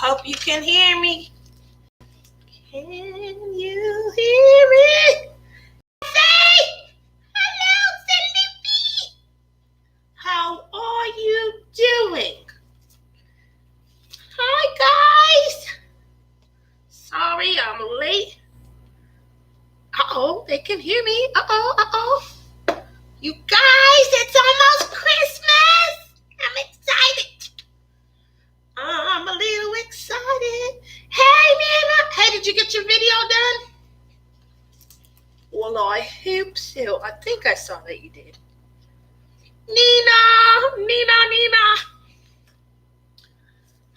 hope you can hear me. Can you hear me? Say hello, Cindy. How are you doing? Hi, guys. Sorry I'm late. Uh-oh, they can hear me. Uh-oh. You guys, it's almost Christmas. I'm excited. I'm a little excited. Hey, Nina. Hey, did you get your video done? Well, I hope so. I think I saw that you did. Nina.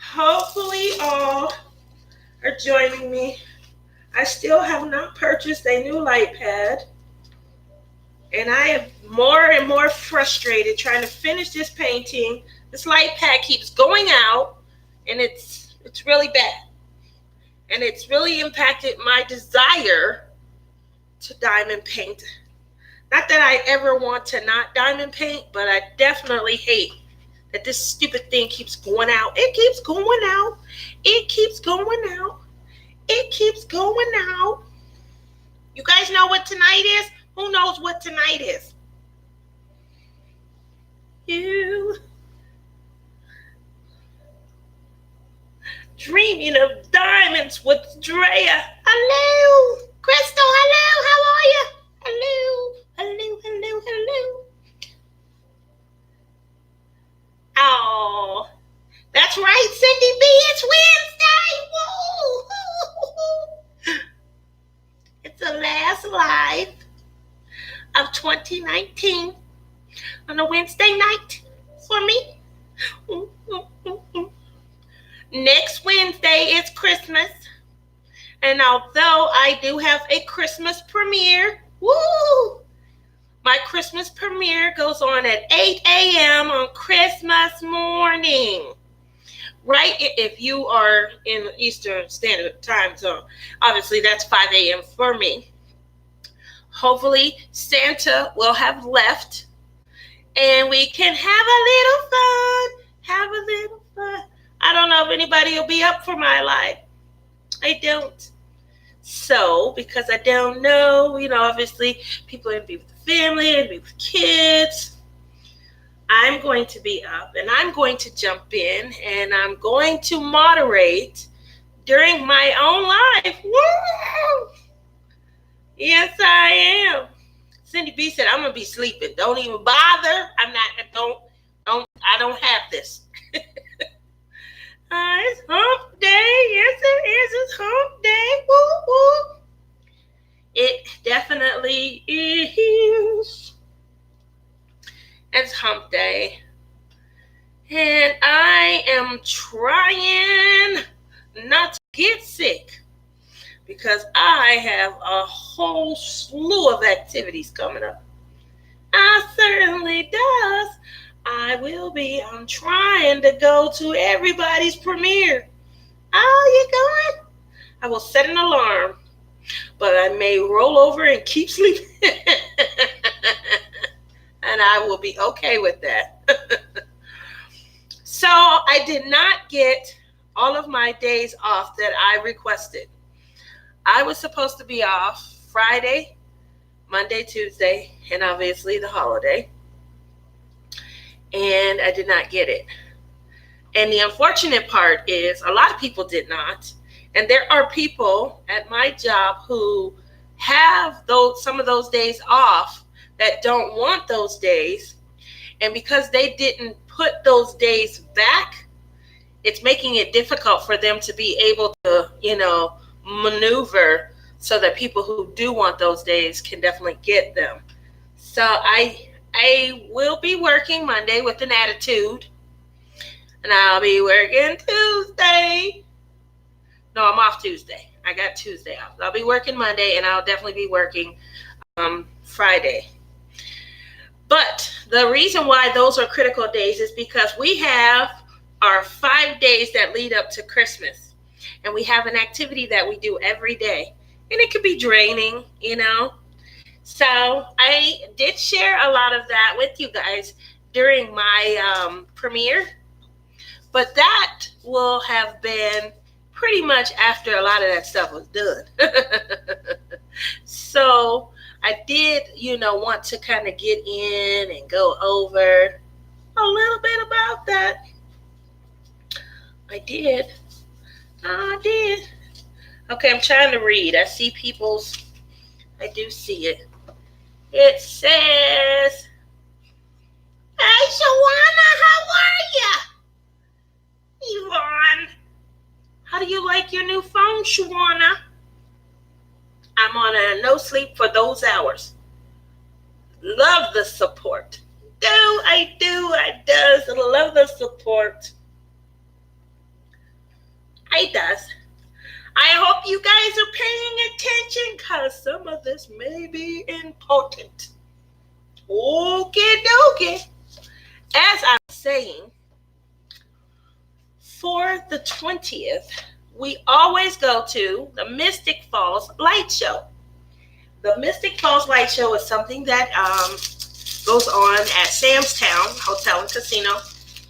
Hopefully all are joining me. I still have not purchased a new light pad. And I am more and more frustrated trying to finish this painting. This light pad keeps going out, and it's really bad. And it's really impacted my desire to diamond paint. Not that I ever want to not diamond paint, but I definitely hate that this stupid thing keeps going out. It keeps going out. It keeps going out. It keeps going out. You guys know what tonight is? Who knows what tonight is? You. Dreaming of diamonds with Drea. Hello. Crystal, hello. How are you? Hello. Oh, that's right, Cindy B. It's Wednesday. Woo! It's the last live of 2019 on a Wednesday night for me. Next Wednesday is Christmas. And although I do have a Christmas premiere, woo! My Christmas premiere goes on at 8 a.m. on Christmas morning. Right? If you are in Eastern Standard Time Zone. Obviously, that's 5 a.m. for me. Hopefully, Santa will have left. And we can have a little fun. I don't know if anybody will be up for my live. I don't. So, because I don't know, obviously, people are going to be with the family, and be with kids. I'm going to be up, and I'm going to jump in, and I'm going to moderate during my own live. Woo! Yes, I am. Cindy B said, I'm going to be sleeping. Don't even bother. I don't have this. It's hump day. Yes, it is. It's hump day. Woo, woo. It definitely is. It's hump day. And I am trying not to get sick because I have a whole slew of activities coming up. I certainly does. I will be. I'm trying to go to everybody's premiere. Oh, you going? I will set an alarm, but I may roll over and keep sleeping. And I will be okay with that. So I did not get all of my days off that I requested. I was supposed to be off Friday, Monday, Tuesday, and obviously the holiday. And I did not get it. And the unfortunate part is a lot of people did not. And there are people at my job who have some of those days off that don't want those days. And because they didn't put those days back, it's making it difficult for them to be able to, maneuver so that people who do want those days can definitely get them. So I will be working Monday with an attitude, and I'll be working Tuesday. No, I'm off Tuesday. I got Tuesday off. I'll be working Monday, and I'll definitely be working Friday. But the reason why those are critical days is because we have our 5 days that lead up to Christmas, and we have an activity that we do every day, and it could be draining, So I did share a lot of that with you guys during my premiere, but that will have been pretty much after a lot of that stuff was done. So I did, want to kind of get in and go over a little bit about that. I did. Okay, I'm trying to read. I see I do see it. It says, "Hey, Shawana, how are you? Yvonne, how do you like your new phone, Shawana? I'm on a no sleep for those hours. Love the support. I does. Love the support. I does. I hope you guys are paying attention because some of this may be important. Okay. As I was saying, for the 20th, we always go to the Mystic Falls Light Show. The Mystic Falls Light Show is something that goes on at Sam's Town Hotel and Casino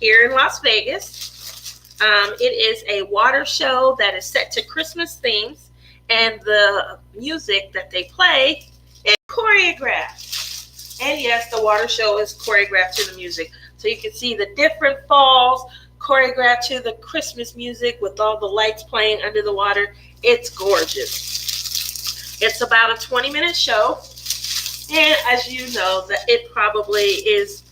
here in Las Vegas. It is a water show that is set to Christmas themes, and the music that they play is choreographed. And yes, the water show is choreographed to the music. So you can see the different falls choreographed to the Christmas music with all the lights playing under the water. It's gorgeous. It's about a 20-minute show. And as you know, that it probably is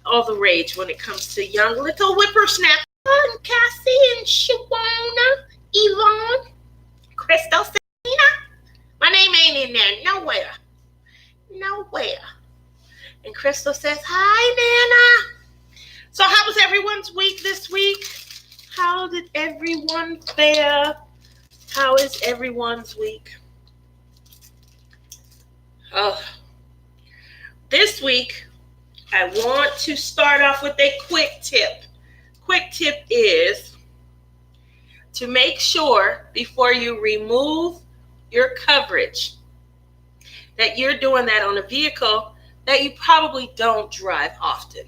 all the rage when it comes to young little whippersnappers. And Cassie and Shawana, Yvonne, Crystal, Selena. My name ain't in there nowhere. And Crystal says, "Hi, Nana." So how was everyone's week this week? How did everyone fare? How is everyone's week? This week, I want to start off with a quick tip. Quick tip is to make sure before you remove your coverage that you're doing that on a vehicle that you probably don't drive often.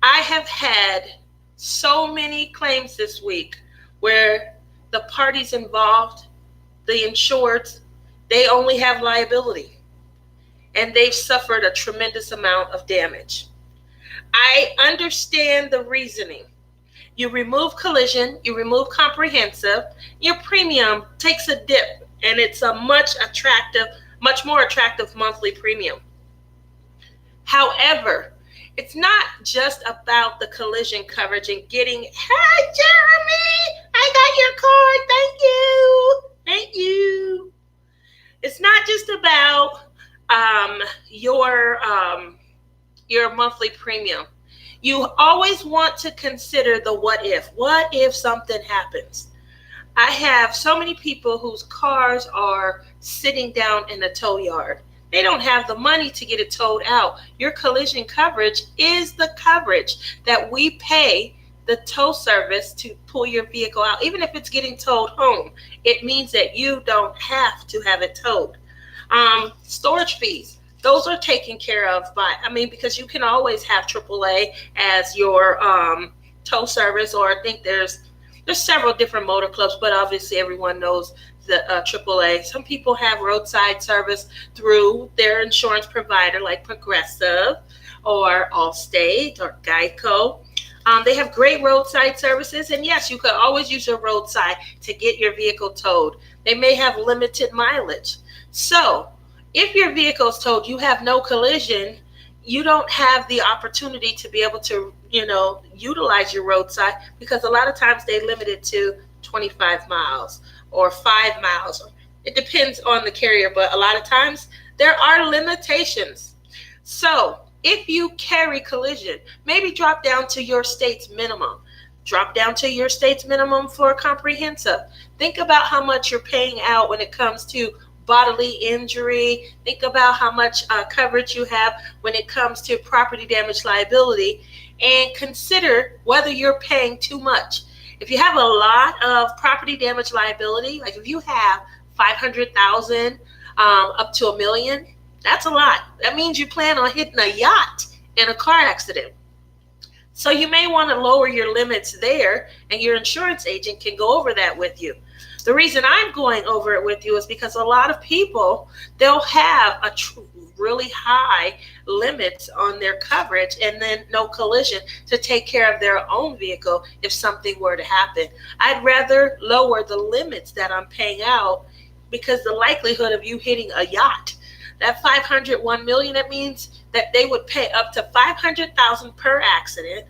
I have had so many claims this week where the parties involved, the insured, they only have liability and they've suffered a tremendous amount of damage. I understand the reasoning. You remove collision, you remove comprehensive, your premium takes a dip, and it's a much more attractive monthly premium. However, it's not just about the collision coverage and getting, "Hey, Jeremy, I got your card, thank you. It's not just about your monthly premium. You always want to consider the what if something happens. I have so many people whose cars are sitting down in a tow yard. They don't have the money to get it towed out. Your collision coverage is the coverage that we pay the tow service to pull your vehicle out. Even if it's getting towed home, it means that you don't have to have it towed. Storage fees, those are taken care of because you can always have AAA as your tow service, or I think there's several different motor clubs, but obviously everyone knows the AAA. Some people have roadside service through their insurance provider like Progressive or Allstate or Geico. They have great roadside services, and yes, you could always use your roadside to get your vehicle towed. They may have limited mileage. So if your vehicle is towed, you have no collision, you don't have the opportunity to be able to, utilize your roadside, because a lot of times they limit it to 25 miles or 5 miles. It depends on the carrier, but a lot of times there are limitations. So if you carry collision, maybe drop down to your state's minimum. Drop down to your state's minimum for comprehensive. Think about how much you're paying out when it comes to bodily injury. Think about how much coverage you have when it comes to property damage liability, and consider whether you're paying too much. If you have a lot of property damage liability, like if you have $500,000 up to $1 million, that's a lot. That means you plan on hitting a yacht in a car accident. So you may want to lower your limits there, and your insurance agent can go over that with you. The reason I'm going over it with you is because a lot of people, they'll have a really high limits on their coverage and then no collision to take care of their own vehicle if something were to happen. I'd rather lower the limits that I'm paying out, because the likelihood of you hitting a yacht, that 501 million, that means that they would pay up to 500,000 per accident,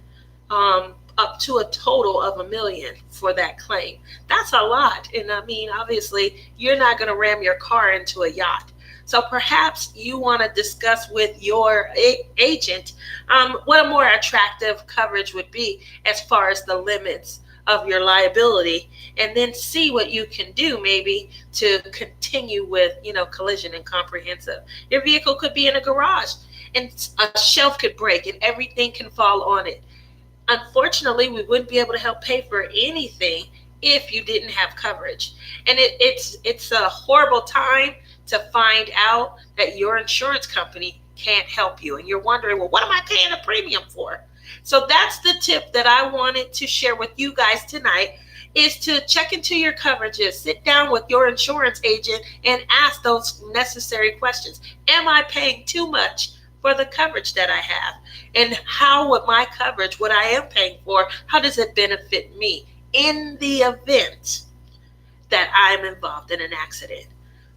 up to a total of $1 million for that claim. That's a lot. And I mean, obviously, you're not going to ram your car into a yacht. So perhaps you want to discuss with your agent what a more attractive coverage would be as far as the limits of your liability, and then see what you can do maybe to continue with, collision and comprehensive. Your vehicle could be in a garage and a shelf could break and everything can fall on it. Unfortunately, we wouldn't be able to help pay for anything if you didn't have coverage. And it's a horrible time to find out that your insurance company can't help you. And you're wondering, well, what am I paying a premium for? So that's the tip that I wanted to share with you guys tonight, is to check into your coverages. Sit down with your insurance agent and ask those necessary questions. Am I paying too much for the coverage that I have? And how would my coverage, what I am paying for, how does it benefit me in the event that I'm involved in an accident?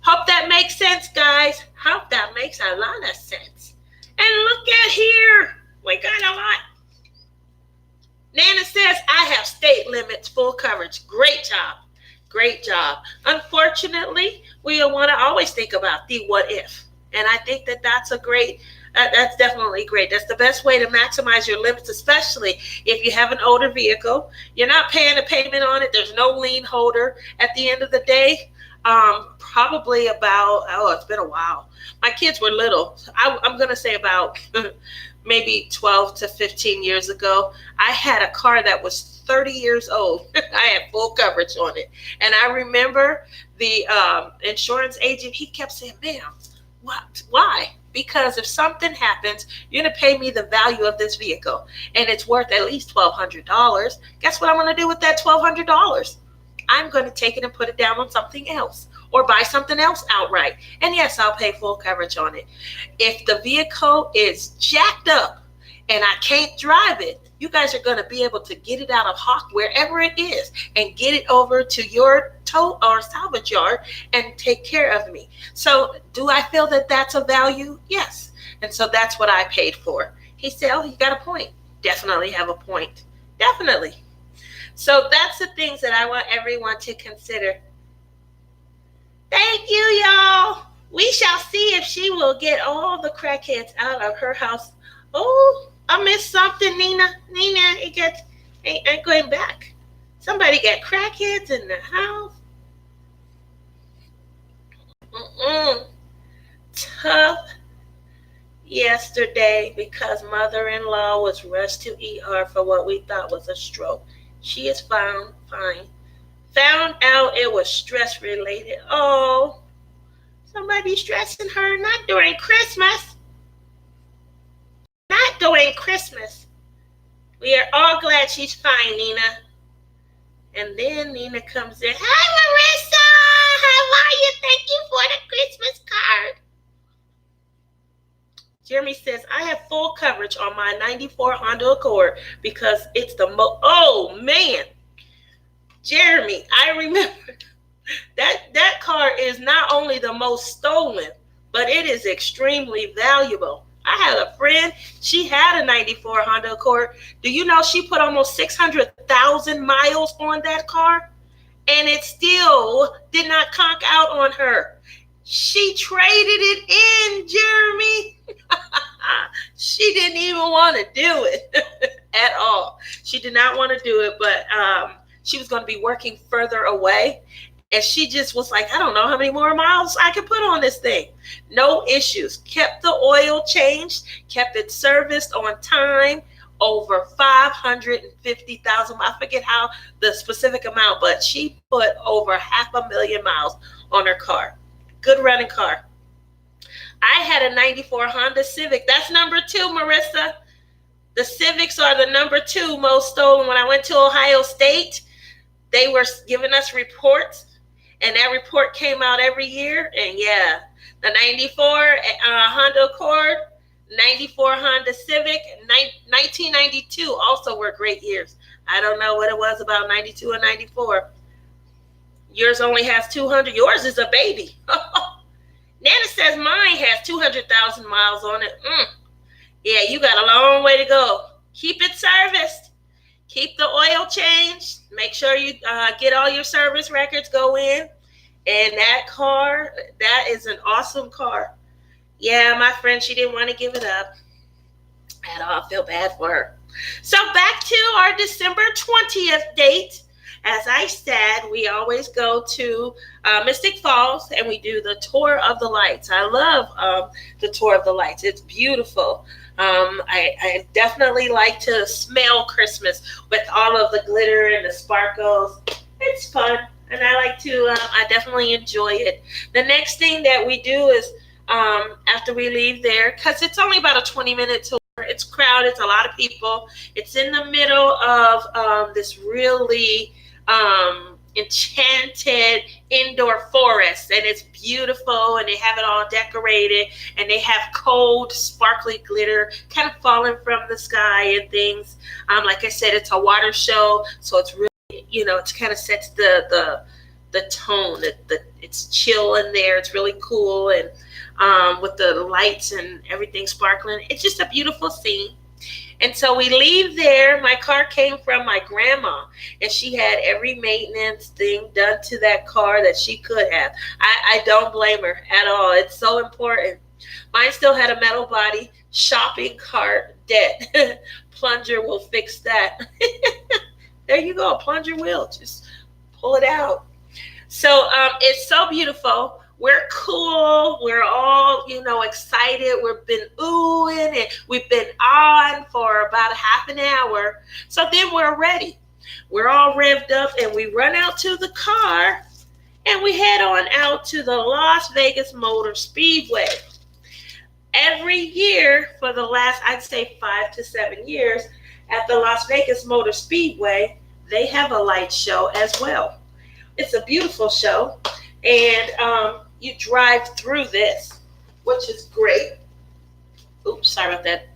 Hope that makes sense, guys. Hope that makes a lot of sense. And look at here. We got a lot. Nana says, I have state limits, full coverage. Great job. Great job. Unfortunately, we want to always think about the what if. And I think that that's that's definitely great. That's the best way to maximize your limits, especially if you have an older vehicle. You're not paying a payment on it. There's no lien holder. At the end of the day, probably about, it's been a while. My kids were little. I'm going to say about maybe 12 to 15 years ago, I had a car that was 30 years old. I had full coverage on it. And I remember the insurance agent, he kept saying, ma'am, what? Why? Because if something happens, you're going to pay me the value of this vehicle, and it's worth at least $1,200. Guess what I'm going to do with that $1,200? I'm going to take it and put it down on something else, or buy something else outright. And yes, I'll pay full coverage on it. If the vehicle is jacked up and I can't drive it, you guys are going to be able to get it out of hock wherever it is and get it over to your tow or salvage yard and take care of me. So do I feel that that's a value? Yes. And so that's what I paid for. He said, oh, you got a point. Definitely have a point. Definitely. So that's the things that I want everyone to consider. Thank you, y'all. We shall see if she will get all the crackheads out of her house. Oh, I missed something, Nina. Nina, ain't going back. Somebody got crackheads in the house. Tough yesterday because mother-in-law was rushed to ER for what we thought was a stroke. She is fine. Found out it was stress related. Oh, somebody stressing her, not during Christmas. Not during Christmas. We are all glad she's fine, Nina. And then Nina comes in. Hi, Marissa. How are you? Thank you for the Christmas card. Jeremy says, I have full coverage on my 94 Honda Accord because it's the oh, man. Jeremy, I remember that car is not only the most stolen, but it is extremely valuable. I had a friend, she had a 94 Honda Accord. Do you know she put almost 600,000 miles on that car? And it still did not conk out on her. She traded it in, Jeremy. She didn't even want to do it at all. She did not want to do it, but she was going to be working further away. And she just was like, I don't know how many more miles I can put on this thing. No issues. Kept the oil changed, kept it serviced on time, over 550,000. I forget how the specific amount, but she put over 500,000 miles on her car. Good running car. I had a 94 Honda Civic. That's number 2, Marissa. The Civics are the number 2 most stolen. When I went to Ohio State, they were giving us reports, and that report came out every year. And yeah, the 94 Honda Accord, 94 Honda Civic, 1992 also were great years. I don't know what it was about 92 and 94. Yours only has 200. Yours is a baby. Nana says mine has 200,000 miles on it. Yeah, you got a long way to go. Keep it serviced. Keep the oil changed. Make sure you get all your service records, go in. And that car, that is an awesome car. Yeah, my friend, she didn't want to give it up at all. I feel bad for her. So back to our December 20th date. As I said, we always go to Mystic Falls and we do the Tour of the Lights. I love the Tour of the Lights. It's beautiful. I definitely like to smell Christmas with all of the glitter and the sparkles. It's fun, and I like to, I definitely enjoy it. The next thing that we do is after we leave there, because it's only about a 20-minute tour. It's crowded. It's a lot of people. It's in the middle of this really enchanted indoor forest, and it's beautiful, and they have it all decorated, and they have cold sparkly glitter kind of falling from the sky and things. Like I said, it's a water show, so it's really, it kind of sets the tone. It's chill in there. It's really cool, and with the lights and everything sparkling, it's just a beautiful scene. And so we leave there. My car came from my grandma, and she had every maintenance thing done to that car that she could have. I don't blame her at all. It's so important. Mine still had a metal body, shopping cart dead. Plunger will fix that. There you go, a plunger will. Just pull it out. So it's so beautiful. We're cool. We're all, excited. We've been oohing and we've been on for about a half an hour. So then we're ready. We're all revved up and we run out to the car and we head on out to the Las Vegas Motor Speedway. Every year for the last, I'd say 5 to 7 years, at the Las Vegas Motor Speedway, they have a light show as well. It's a beautiful show. And you drive through this, which is great. Oops, sorry about that.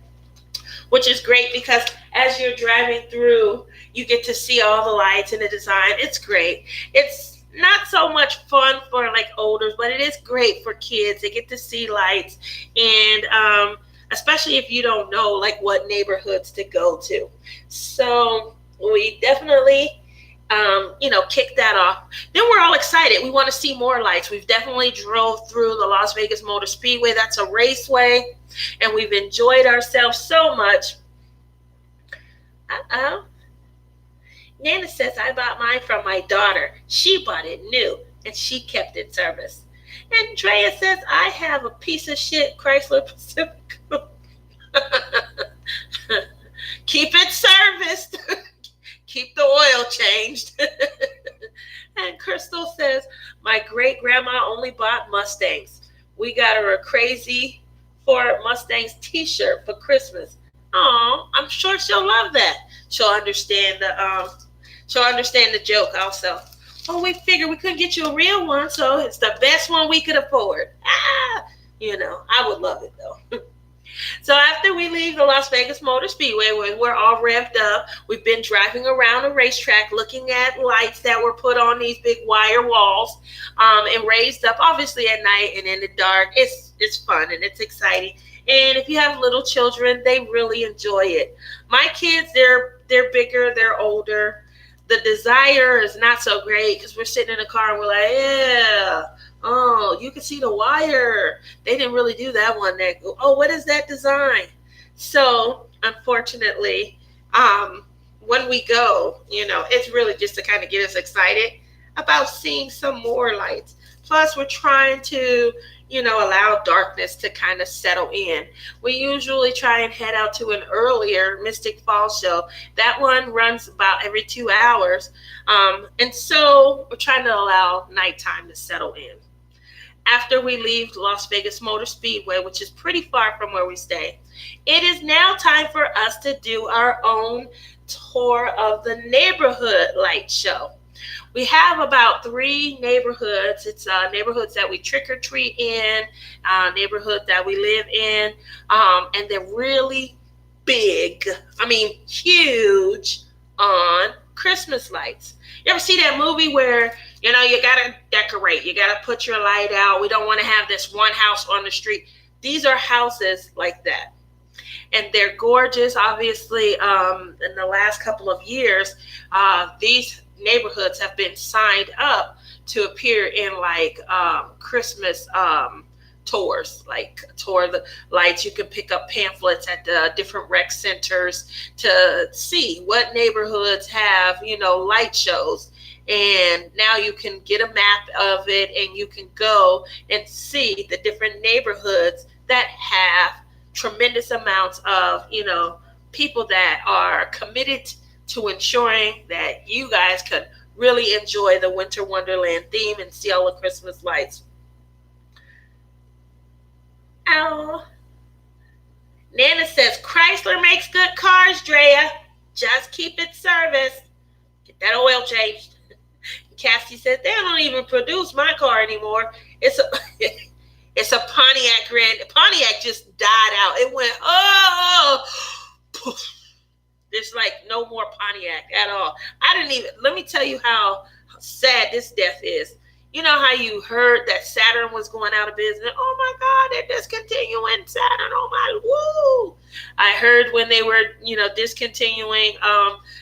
Which is great because as you're driving through, you get to see all the lights and the design. It's great. It's not so much fun for like olders, but it is great for kids. They get to see lights, and especially if you don't know like what neighborhoods to go to. So we definitely kick that off. Then we're all excited. We want to see more lights. We've definitely drove through the Las Vegas Motor Speedway. That's a raceway, and we've enjoyed ourselves so much. Nana says, I bought mine from my daughter. She bought it new, and she kept it serviced. And Drea says, I have a piece of shit Chrysler Pacifica. Keep it serviced. Keep the oil changed. And Crystal says, my great grandma only bought Mustangs. We got her a Crazy Ford Mustangs t-shirt for Christmas. Oh, I'm sure she'll love that. She'll understand the joke also. Oh, we figured we couldn't get you a real one, so it's the best one we could afford. I would love it though. So after we leave the Las Vegas Motor Speedway, when we're all revved up, we've been driving around a racetrack looking at lights that were put on these big wire walls and raised up, obviously at night and in the dark. It's fun and it's exciting. And if you have little children, they really enjoy it. My kids, they're bigger, they're older. The Desire is not so great because we're sitting in the car and we're like, yeah. Oh, you can see the wire. They didn't really do that one. What is that design? So, unfortunately, when we go, it's really just to kind of get us excited about seeing some more lights. Plus, we're trying to, allow darkness to kind of settle in. We usually try and head out to an earlier Mystic Falls show. That one runs about every 2 hours. And so we're trying to allow nighttime to settle in. after we leave Las Vegas Motor Speedway, which is pretty far from where we stay. It is now time for us to do our own tour of the neighborhood light show. We have about 3 neighborhoods. It's neighborhoods that we trick or treat in, neighborhoods that we live in, and they're really big. I mean, huge on Christmas lights. You ever see that movie where, you gotta decorate, you gotta put your light out. We don't want to have this one house on the street. These are houses like that. And they're gorgeous. Obviously, in the last couple of years, these neighborhoods have been signed up to appear in Christmas tours, like tour the lights. You can pick up pamphlets at the different rec centers to see what neighborhoods have, light shows. And now you can get a map of it and you can go and see the different neighborhoods that have tremendous amounts of, people that are committed to ensuring that you guys could really enjoy the Winter Wonderland theme and see all the Christmas lights. Oh, Nana says, Chrysler makes good cars, Drea. Just keep it serviced. Get that oil changed. Cassie said, they don't even produce my car anymore. It's a Pontiac Grand. Pontiac just died out. It went, there's no more Pontiac at all. Let me tell you how sad this death is. You know how you heard that Saturn was going out of business? Oh my God, they're discontinuing Saturn. Oh my, woo! I heard when they were, discontinuing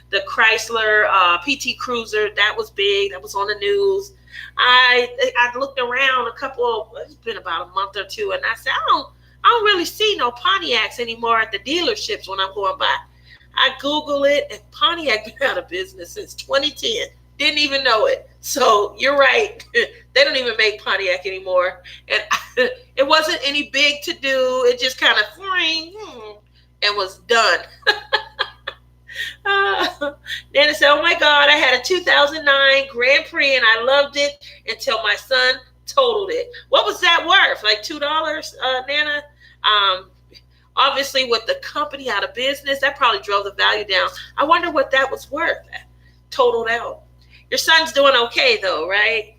the Chrysler PT Cruiser. That was big. That was on the news. I looked around it's been about a month or two, and I said, I don't really see no Pontiacs anymore at the dealerships when I'm going by. I Google it, and Pontiac been out of business since 2010. Didn't even know it. So you're right. They don't even make Pontiac anymore. And it wasn't any big to do. It just kind of and was done. Nana said, oh my God, I had a 2009 Grand Prix and I loved it until my son totaled it. What was that worth? Like $2, Nana? Obviously, with the company out of business, that probably drove the value down. I wonder what that was worth, totaled out. Your son's doing okay, though, right?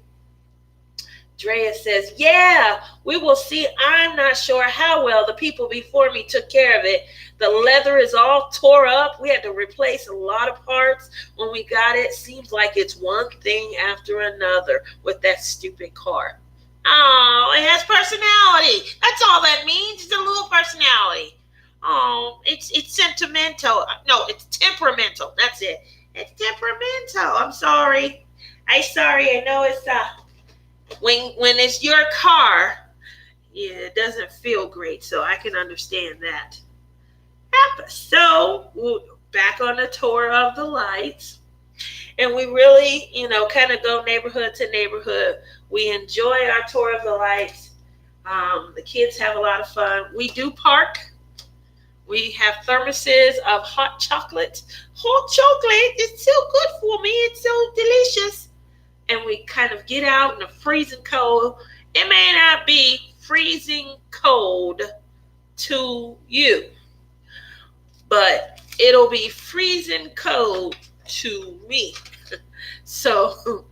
Drea says, yeah, we will see. I'm not sure how well the people before me took care of it. The leather is all tore up. We had to replace a lot of parts when we got it. Seems like it's one thing after another with that stupid car. Oh, it has personality. That's all that means. It's a little personality. Oh, it's sentimental. No, it's temperamental. That's it. It's temperamental. I'm sorry. I know it's when it's your car, yeah, it doesn't feel great. So I can understand that. So back on the tour of the lights. And we really, kind of go neighborhood to neighborhood. We enjoy our tour of the lights. The kids have a lot of fun. We do park. We have thermoses of hot chocolate. Hot chocolate is so good for me. It's so delicious. And we kind of get out in the freezing cold. It may not be freezing cold to you, but it'll be freezing cold to me. So,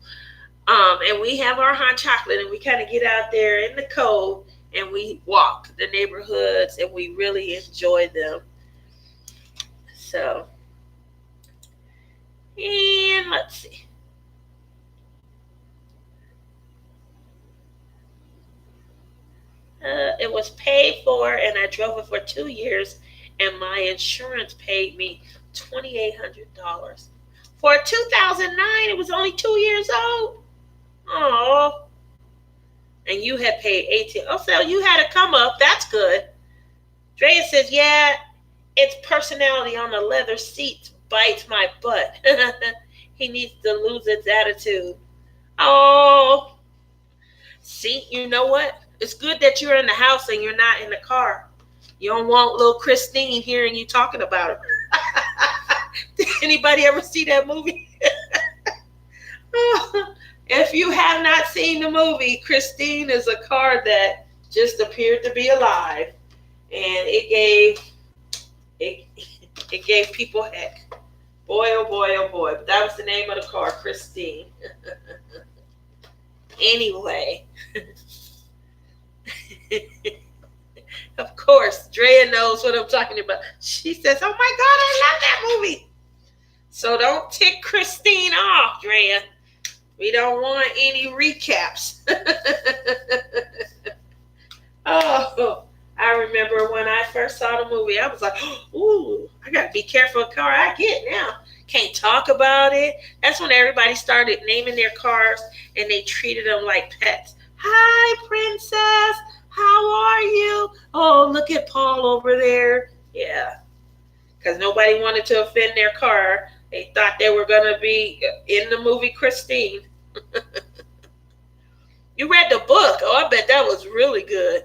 and we have our hot chocolate and we kind of get out there in the cold and we walk the neighborhoods and we really enjoy them. So, and let's see. It was paid for and I drove it for 2 years and my insurance paid me $2,800. For 2009, it was only 2 years old. Oh, and you had paid 18. Oh, so you had to come up. That's good. Drea says, yeah, its personality on the leather seats bites my butt. He needs to lose its attitude. Oh, see, you know what? It's good that you're in the house and you're not in the car. You don't want little Christine hearing you talking about her. Did anybody ever see that movie? If you have not seen the movie, Christine is a car that just appeared to be alive, and it it gave people heck. Boy, oh boy, oh boy. But that was the name of the car, Christine. Anyway, of course, Drea knows what I'm talking about. She says, "Oh my God, I love that movie." So don't tick Christine off, Drea. We don't want any recaps. Oh, I remember when I first saw the movie, I was like, ooh, I got to be careful of car I get now. Can't talk about it. That's when everybody started naming their cars and they treated them like pets. Hi, princess. How are you? Oh, look at Paul over there. Yeah, because nobody wanted to offend their car. They thought they were going to be in the movie Christine. You read the book. Oh, I bet that was really good.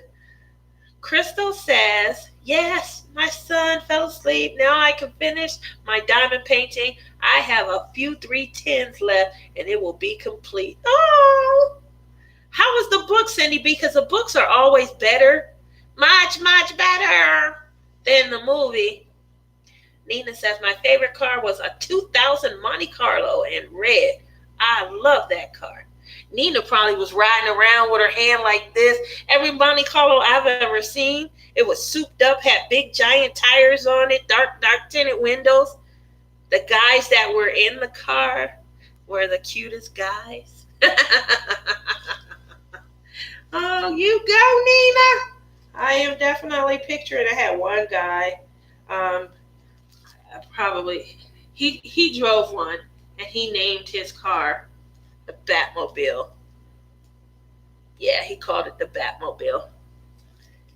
Crystal says, yes, my son fell asleep. Now I can finish my diamond painting. I have a few 310s left and it will be complete. Oh, how was the book, Cindy? Because the books are always better, much, much better than the movie. Nina says, my favorite car was a 2000 Monte Carlo in red. I love that car. Nina probably was riding around with her hand like this. Every Monte Carlo I've ever seen, it was souped up, had big giant tires on it, dark tinted windows. The guys that were in the car were the cutest guys. Oh, you go, Nina. I am definitely picturing. I had one guy, he drove one, and he named his car the Batmobile. Yeah, he called it the Batmobile.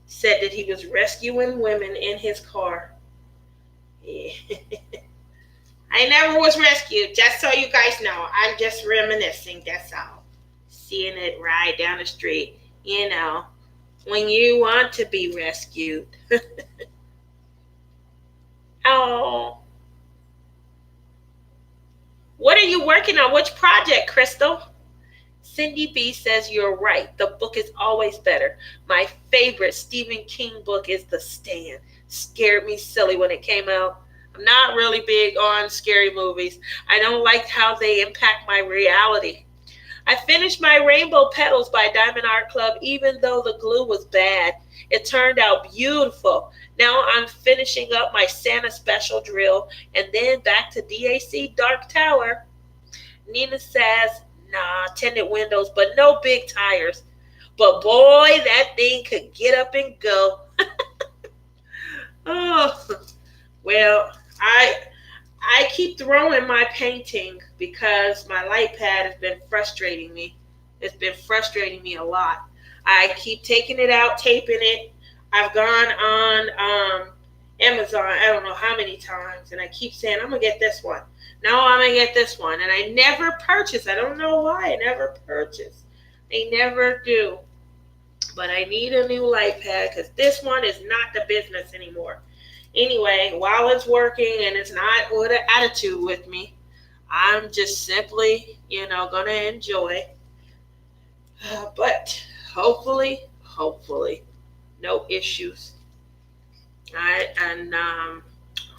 Said that he was rescuing women in his car. Yeah. I never was rescued, just so you guys know. I'm just reminiscing, that's all. Seeing it ride down the street, when you want to be rescued. Oh. What are you working on? Which project, Crystal? Cindy B says you're right. The book is always better. My favorite Stephen King book is The Stand. Scared me silly when it came out. I'm not really big on scary movies. I don't like how they impact my reality. I finished my Rainbow Petals by Diamond Art Club, even though the glue was bad. It turned out beautiful. Now I'm finishing up my Santa Special drill and then back to DAC Dark Tower. Nina says, nah, tinted windows, but no big tires. But boy, that thing could get up and go. Oh, well, I keep throwing my painting because my light pad has been frustrating me. It's been frustrating me a lot. I keep taking it out, taping it. I've gone on Amazon, I don't know how many times, and I keep saying, I'm going to get this one. No, I'm going to get this one. And I never purchase. I don't know why I never purchase. They never do. But I need a new light pad because this one is not the business anymore. Anyway, while it's working and it's not with an attitude with me, I'm just simply, going to enjoy. But hopefully, no issues. All right, and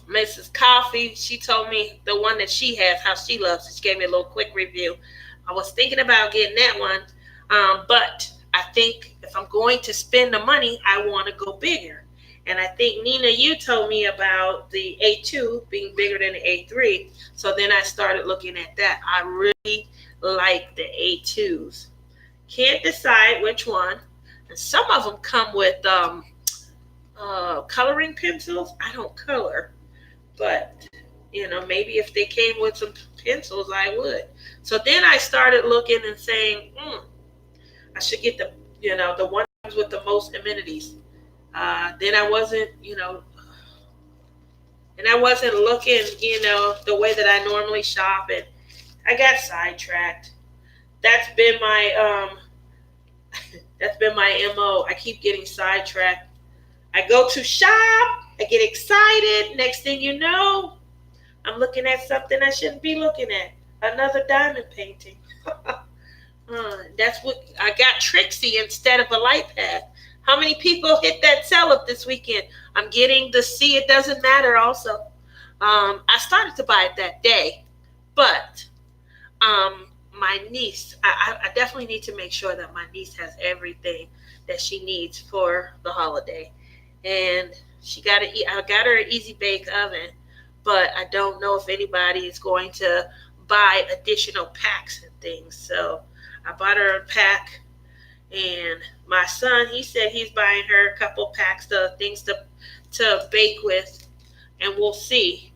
Mrs. Coffee, she told me the one that she has, how she loves it. She gave me a little quick review. I was thinking about getting that one, but I think if I'm going to spend the money, I want to go bigger. And I think, Nina, you told me about the A2 being bigger than the A3. So then I started looking at that. I really like the A2s. Can't decide which one. And some of them come with coloring pencils. I don't color. But, maybe if they came with some pencils, I would. So then I started looking and saying, I should get the ones with the most amenities. Then I wasn't, and I wasn't looking, the way that I normally shop, and I got sidetracked. That's been my MO. I keep getting sidetracked. I go to shop, I get excited. Next thing you know, I'm looking at something I shouldn't be looking at. Another diamond painting. That's what I got, Trixie instead of a light pad. How many people hit that sell up this weekend? I'm getting the See It Doesn't Matter also. I started to buy it that day, but my niece, I definitely need to make sure that my niece has everything that she needs for the holiday. And I got her an easy bake oven, but I don't know if anybody is going to buy additional packs and things. So I bought her a pack, and my son, he said he's buying her a couple packs of things to bake with, and we'll see.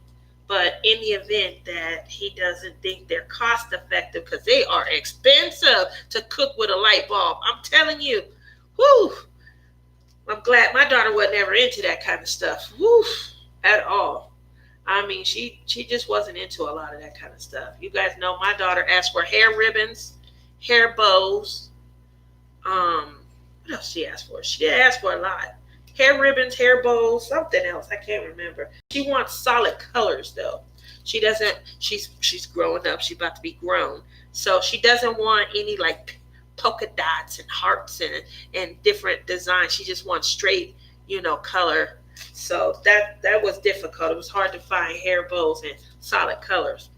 But in the event that he doesn't think they're cost effective, because they are expensive to cook with a light bulb, I'm telling you, whoo! I'm glad my daughter wasn't ever into that kind of stuff, whoo, at all. I mean, she just wasn't into a lot of that kind of stuff. You guys know my daughter asked for hair ribbons, hair bows. What else she asked for? She asked for a lot. Hair ribbons, hair bows, something else. I can't remember. She wants solid colors though. She doesn't. She's growing up. She's about to be grown, so she doesn't want any like polka dots and hearts and different designs. She just wants straight, color. So that was difficult. It was hard to find hair bows and solid colors.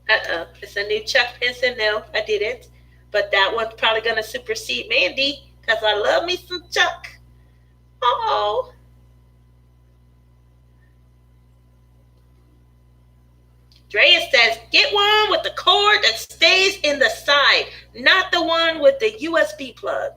It's a new Chuck pencil. No, I didn't. But that one's probably gonna supersede Mandy because I love me some Chuck. Oh, Drea says get one with the cord that stays in the side, not the one with the USB plug.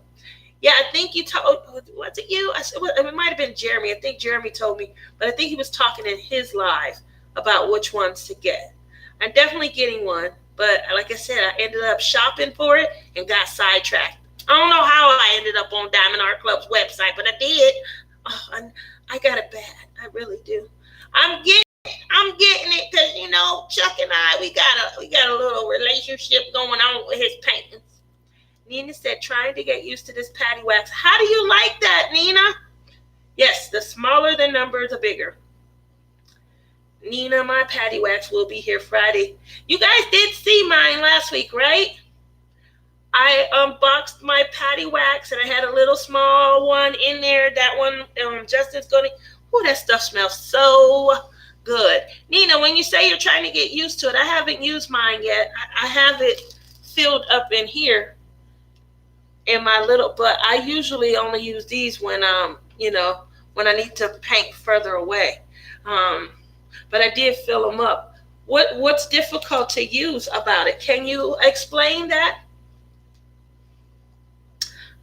Yeah, I think you told, was it you? It might have been Jeremy. I think Jeremy told me, but I think he was talking in his live about which ones to get. I'm definitely getting one, but like I said, I ended up shopping for it and got sidetracked. I don't know how I ended up on Diamond Art Club's website, but I did. Oh, I got it bad. I really do. I'm getting it because Chuck and I we got a little relationship going on with his paintings. Nina said, trying to get used to this patty wax. How do you like that, Nina? Yes, the smaller the number, the bigger. Nina, my patty wax will be here Friday. You guys did see mine last week, right? I unboxed my patty wax and I had a little small one in there. That one, Justin's going to, that stuff smells so good. Nina, when you say you're trying to get used to it, I haven't used mine yet. I have it filled up in here in my little, but I usually only use these when when I need to paint further away. But I did fill them up. What's difficult to use about it? Can you explain that?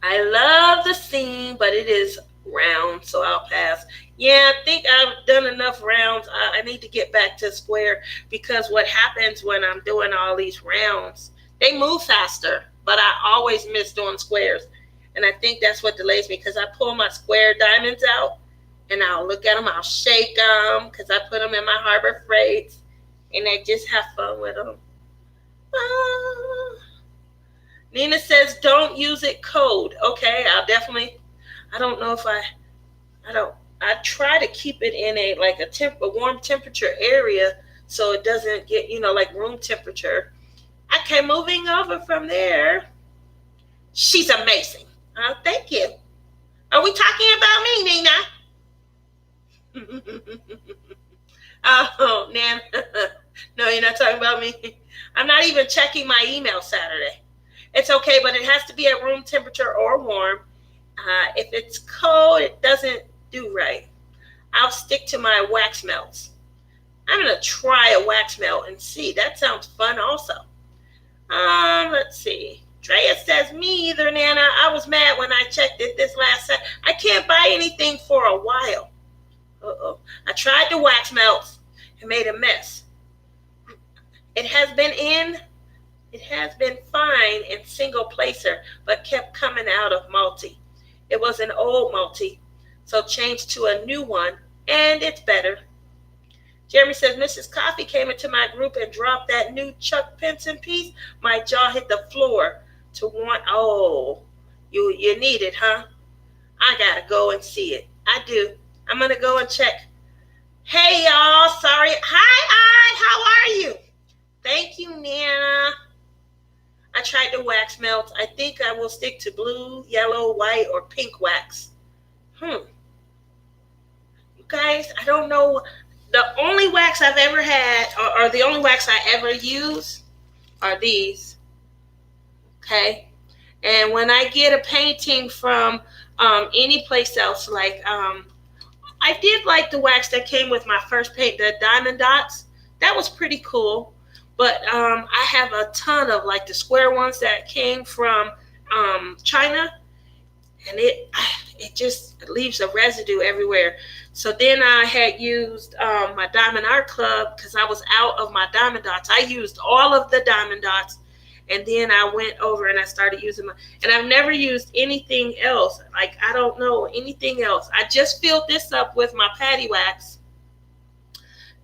I love the seam, but it is round, so I'll pass. Yeah, I think I've done enough rounds. I need to get back to square because what happens when I'm doing all these rounds, they move faster, but I always miss doing squares. And I think that's what delays me because I pull my square diamonds out and I'll look at them, I'll shake them because I put them in my Harbor Freights and I just have fun with them. Nina says, don't use it cold. Okay, I'll definitely, I don't know if I try to keep it in a warm temperature area so it doesn't get, like room temperature. Okay, moving over from there. She's amazing. Thank you. Are we talking about me, Nina? Oh, Nan. No, you're not talking about me. I'm not even checking my email Saturday. It's okay, but it has to be at room temperature or warm. If it's cold, it doesn't do right. I'll stick to my wax melts. I'm going to try a wax melt and see. That sounds fun also. Let's see. Drea says, me either, Nana. I was mad when I checked it this last set. I can't buy anything for a while. Uh-oh. I tried the wax melts and made a mess. It has been fine in single placer, but kept coming out of multi. It was an old multi, so changed to a new one, and it's better. Jeremy says, Mrs. Coffee came into my group and dropped that new Chuck Pinson piece. My jaw hit the floor you need it, huh? I gotta go and see it. I do. I'm gonna go and check. Hey, y'all. Sorry. Hi, how are you? Thank you, Nana. I tried the wax melt. I think I will stick to blue, yellow, white, or pink wax. You guys, I don't know. The only wax I've ever had, or the only wax I ever use, are these. Okay? And when I get a painting from any place else, like I did like the wax that came with my first paint, the diamond dots. That was pretty cool. But I have a ton of like the square ones that came from China, and it just leaves a residue everywhere. So then I had used my Diamond Art Club because I was out of my diamond dots. I used all of the diamond dots, and then I went over and I started using and I've never used anything else. Like, I don't know anything else. I just filled this up with my patty wax,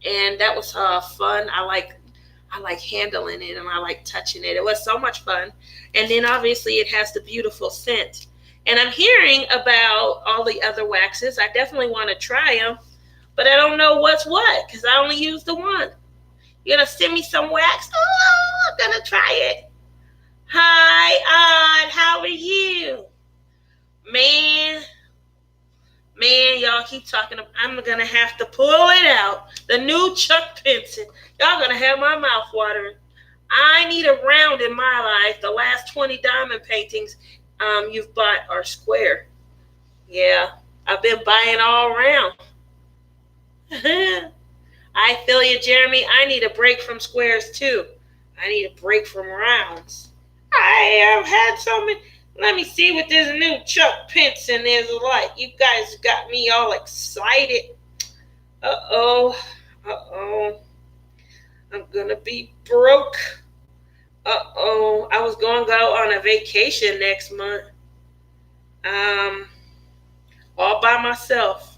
and that was fun. I like handling it, and I like touching it. It was so much fun. And then obviously it has the beautiful scent. And I'm hearing about all the other waxes. I definitely want to try them, but I don't know what's what because I only use the one. You're going to send me some wax? Oh, I'm going to try it. Hi, Odd. How are you? Man, y'all keep talking. I'm going to have to pull it out. The new Chuck Pinson. Y'all going to have my mouth watering. I need a round in my life. The last 20 diamond paintings you've bought are square. Yeah, I've been buying all around. I feel you, Jeremy. I need a break from squares too. I need a break from rounds. I have had so many. Let me see what this new Chuck Pinson is like. You guys got me all excited. Uh-oh. I'm gonna be broke. Uh-oh. I was gonna go on a vacation next month. All by myself.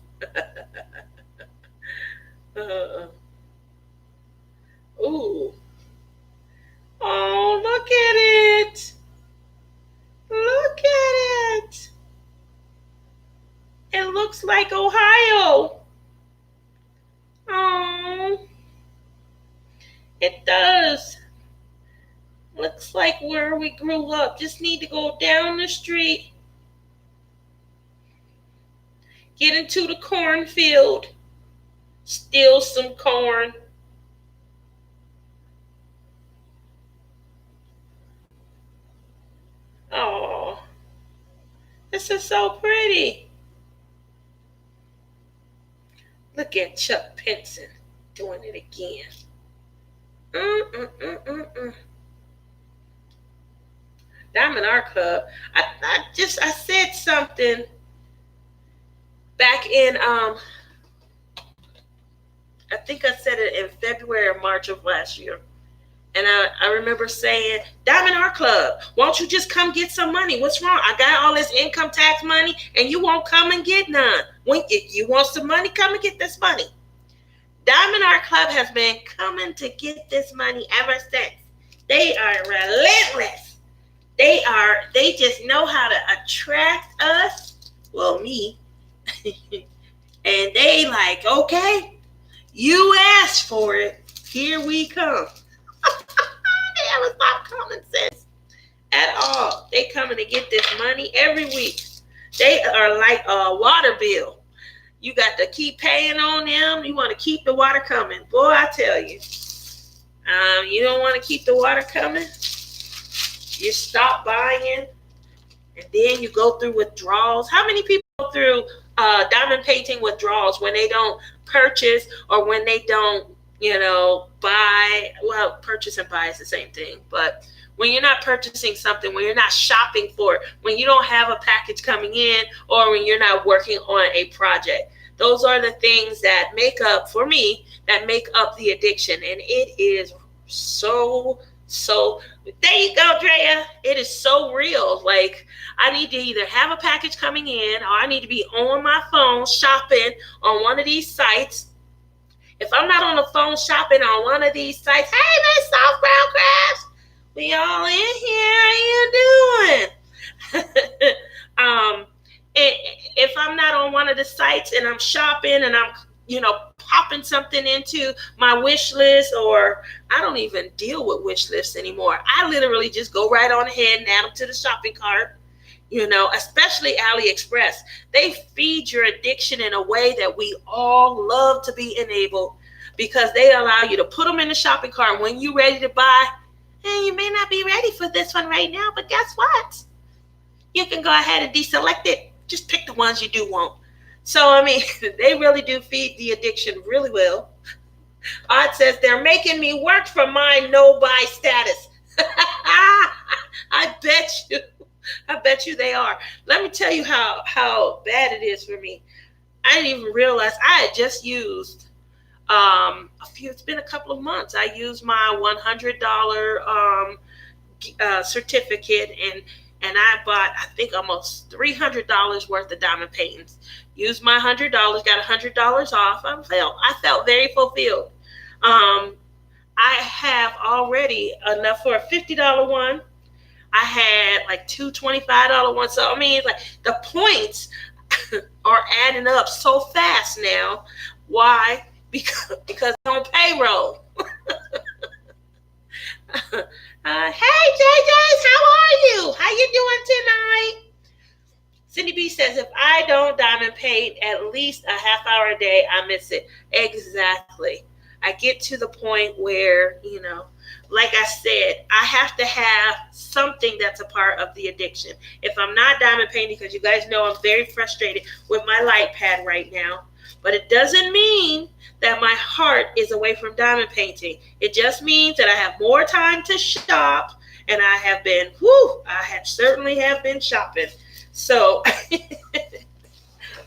Ooh. Oh, look at it. Look at it. It looks like Ohio. Oh. It does. Looks like where we grew up. Just need to go down the street. Get into the cornfield. Steal some corn. Oh, this is so pretty. Look at Chuck Pinson doing it again. Diamond Art Club. I said something back in I think I said it in February or March of last year. And I remember saying, Diamond Art Club, won't you just come get some money? What's wrong? I got all this income tax money and you won't come and get none. When you want some money, come and get this money. Diamond Art Club has been coming to get this money ever since. They are relentless. They just know how to attract us. Well, me. And they like, okay, you asked for it. Here we come. They haven't stopped common sense at all. They coming to get this money every week. They are like a water bill. You got to keep paying on them. You want to keep the water coming. Boy, I tell you. You don't want to keep the water coming. You stop buying. And then you go through withdrawals. How many people go through diamond painting withdrawals when they don't purchase or when they don't, buy? Well, purchase and buy is the same thing. But when you're not purchasing something, when you're not shopping for it, when you don't have a package coming in, or when you're not working on a project, those are the things that make up the addiction. And it is so, there you go, Drea. It is so real. Like, I need to either have a package coming in or I need to be on my phone shopping on one of these sites. If I'm not on the phone shopping on one of these sites, hey, Miss Soft Brown Crafts, we all in here. How you doing? If I'm not on one of the sites and I'm shopping and I'm, popping something into my wish list, or I don't even deal with wish lists anymore. I literally just go right on ahead and add them to the shopping cart. Especially AliExpress. They feed your addiction in a way that we all love to be enabled, because they allow you to put them in the shopping cart when you're ready to buy. And you may not be ready for this one right now, but guess what? You can go ahead and deselect it. Just pick the ones you do want. So, they really do feed the addiction really well. Odd says they're making me work for my no-buy status. I bet you they are. Let me tell you how bad it is for me. I didn't even realize I had just used it's been a couple of months. I used my $100 certificate, and I bought, I think, almost $300 worth of diamond paintings. Used my $100, got $100 off. I felt very fulfilled. I have already enough for a $50 one. I had like two $25 ones. So the points are adding up so fast now. Why? Because I'm on payroll. Hey JJ's, how are you? How you doing tonight? Cindy B says, if I don't diamond paint at least a half hour a day, I miss it. Exactly. I get to the point where, like I said, I have to have something that's a part of the addiction. If I'm not diamond painting, because you guys know I'm very frustrated with my light pad right now, but it doesn't mean that my heart is away from diamond painting. It just means that I have more time to shop, and I certainly have been shopping. So, and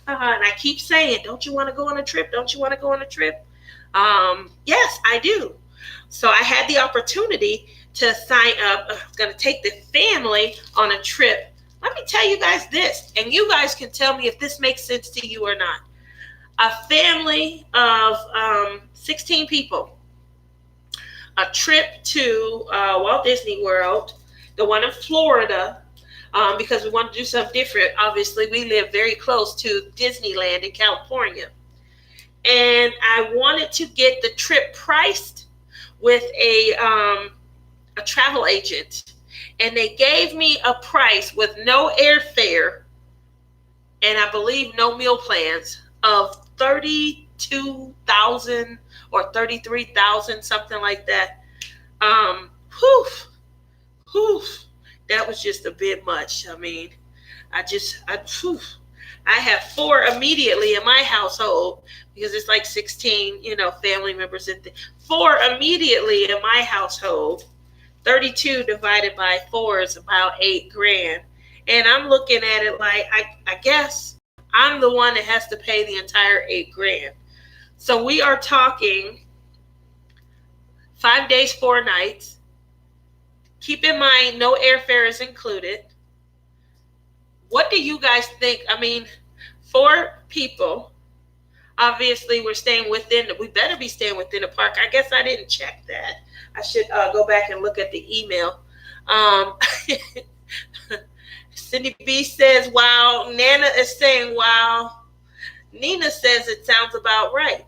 I keep saying, don't you want to go on a trip? Don't you want to go on a trip? Yes, I do. So I had the opportunity to sign up. I was going to take the family on a trip. Let me tell you guys this, and you guys can tell me if this makes sense to you or not. A family of 16 people, a trip to Walt Disney World, the one in Florida, because we want to do something different. Obviously, we live very close to Disneyland in California. And I wanted to get the trip priced with a travel agent. And they gave me a price with no airfare and I believe no meal plans of $32,000 or $33,000, something like that. That was just a bit much. I have 4 immediately in my household because it's like 16, family members. 4 immediately in my household. 32 divided by 4 is about $8,000. And I'm looking at it like, I guess I'm the one that has to pay the entire $8,000. So we are talking 5 days, 4 nights. Keep in mind, no airfare is included. What do you guys think? 4 people. Obviously, we better be staying within the park. I guess I didn't check that. I should go back and look at the email. Cindy B says, wow. Nana is saying, wow. Nina says it sounds about right.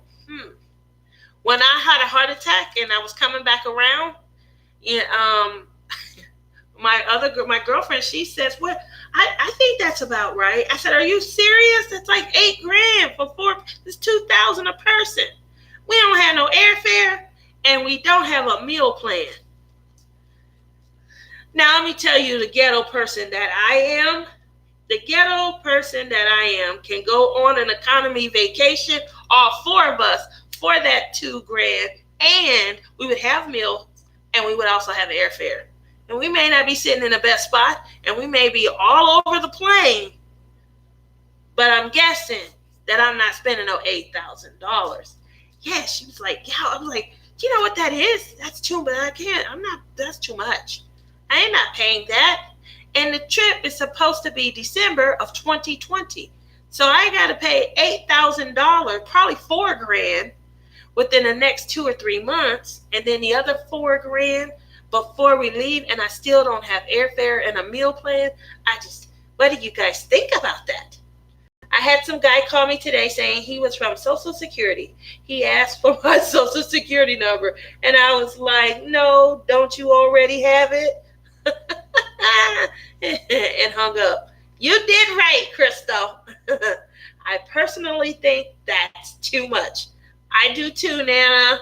When I had a heart attack and I was coming back around, my girlfriend, she says, "What? I think that's about right." I said, "Are you serious? It's like $8,000 for 4. It's $2,000 a person. We don't have no airfare, and we don't have a meal plan." Now, let me tell you, the ghetto person that I am, can go on an economy vacation, all 4 of us, for that $2,000, and we would have meals, and we would also have airfare. And we may not be sitting in the best spot, and we may be all over the plane, but I'm guessing that I'm not spending no $8,000. Yeah, she was like, yeah, I was like, you know what that is? That's too much. That's too much. I ain't not paying that. And the trip is supposed to be December of 2020. So I got to pay $8,000, probably $4,000 within the next 2 or 3 months. And then the other $4,000 before we leave, and I still don't have airfare and a meal plan. What do you guys think about that? I had some guy call me today saying he was from Social Security. He asked for my Social Security number, and I was like, "No, don't you already have it?" And hung up. You did right, Crystal. I personally think that's too much. I do too, Nana.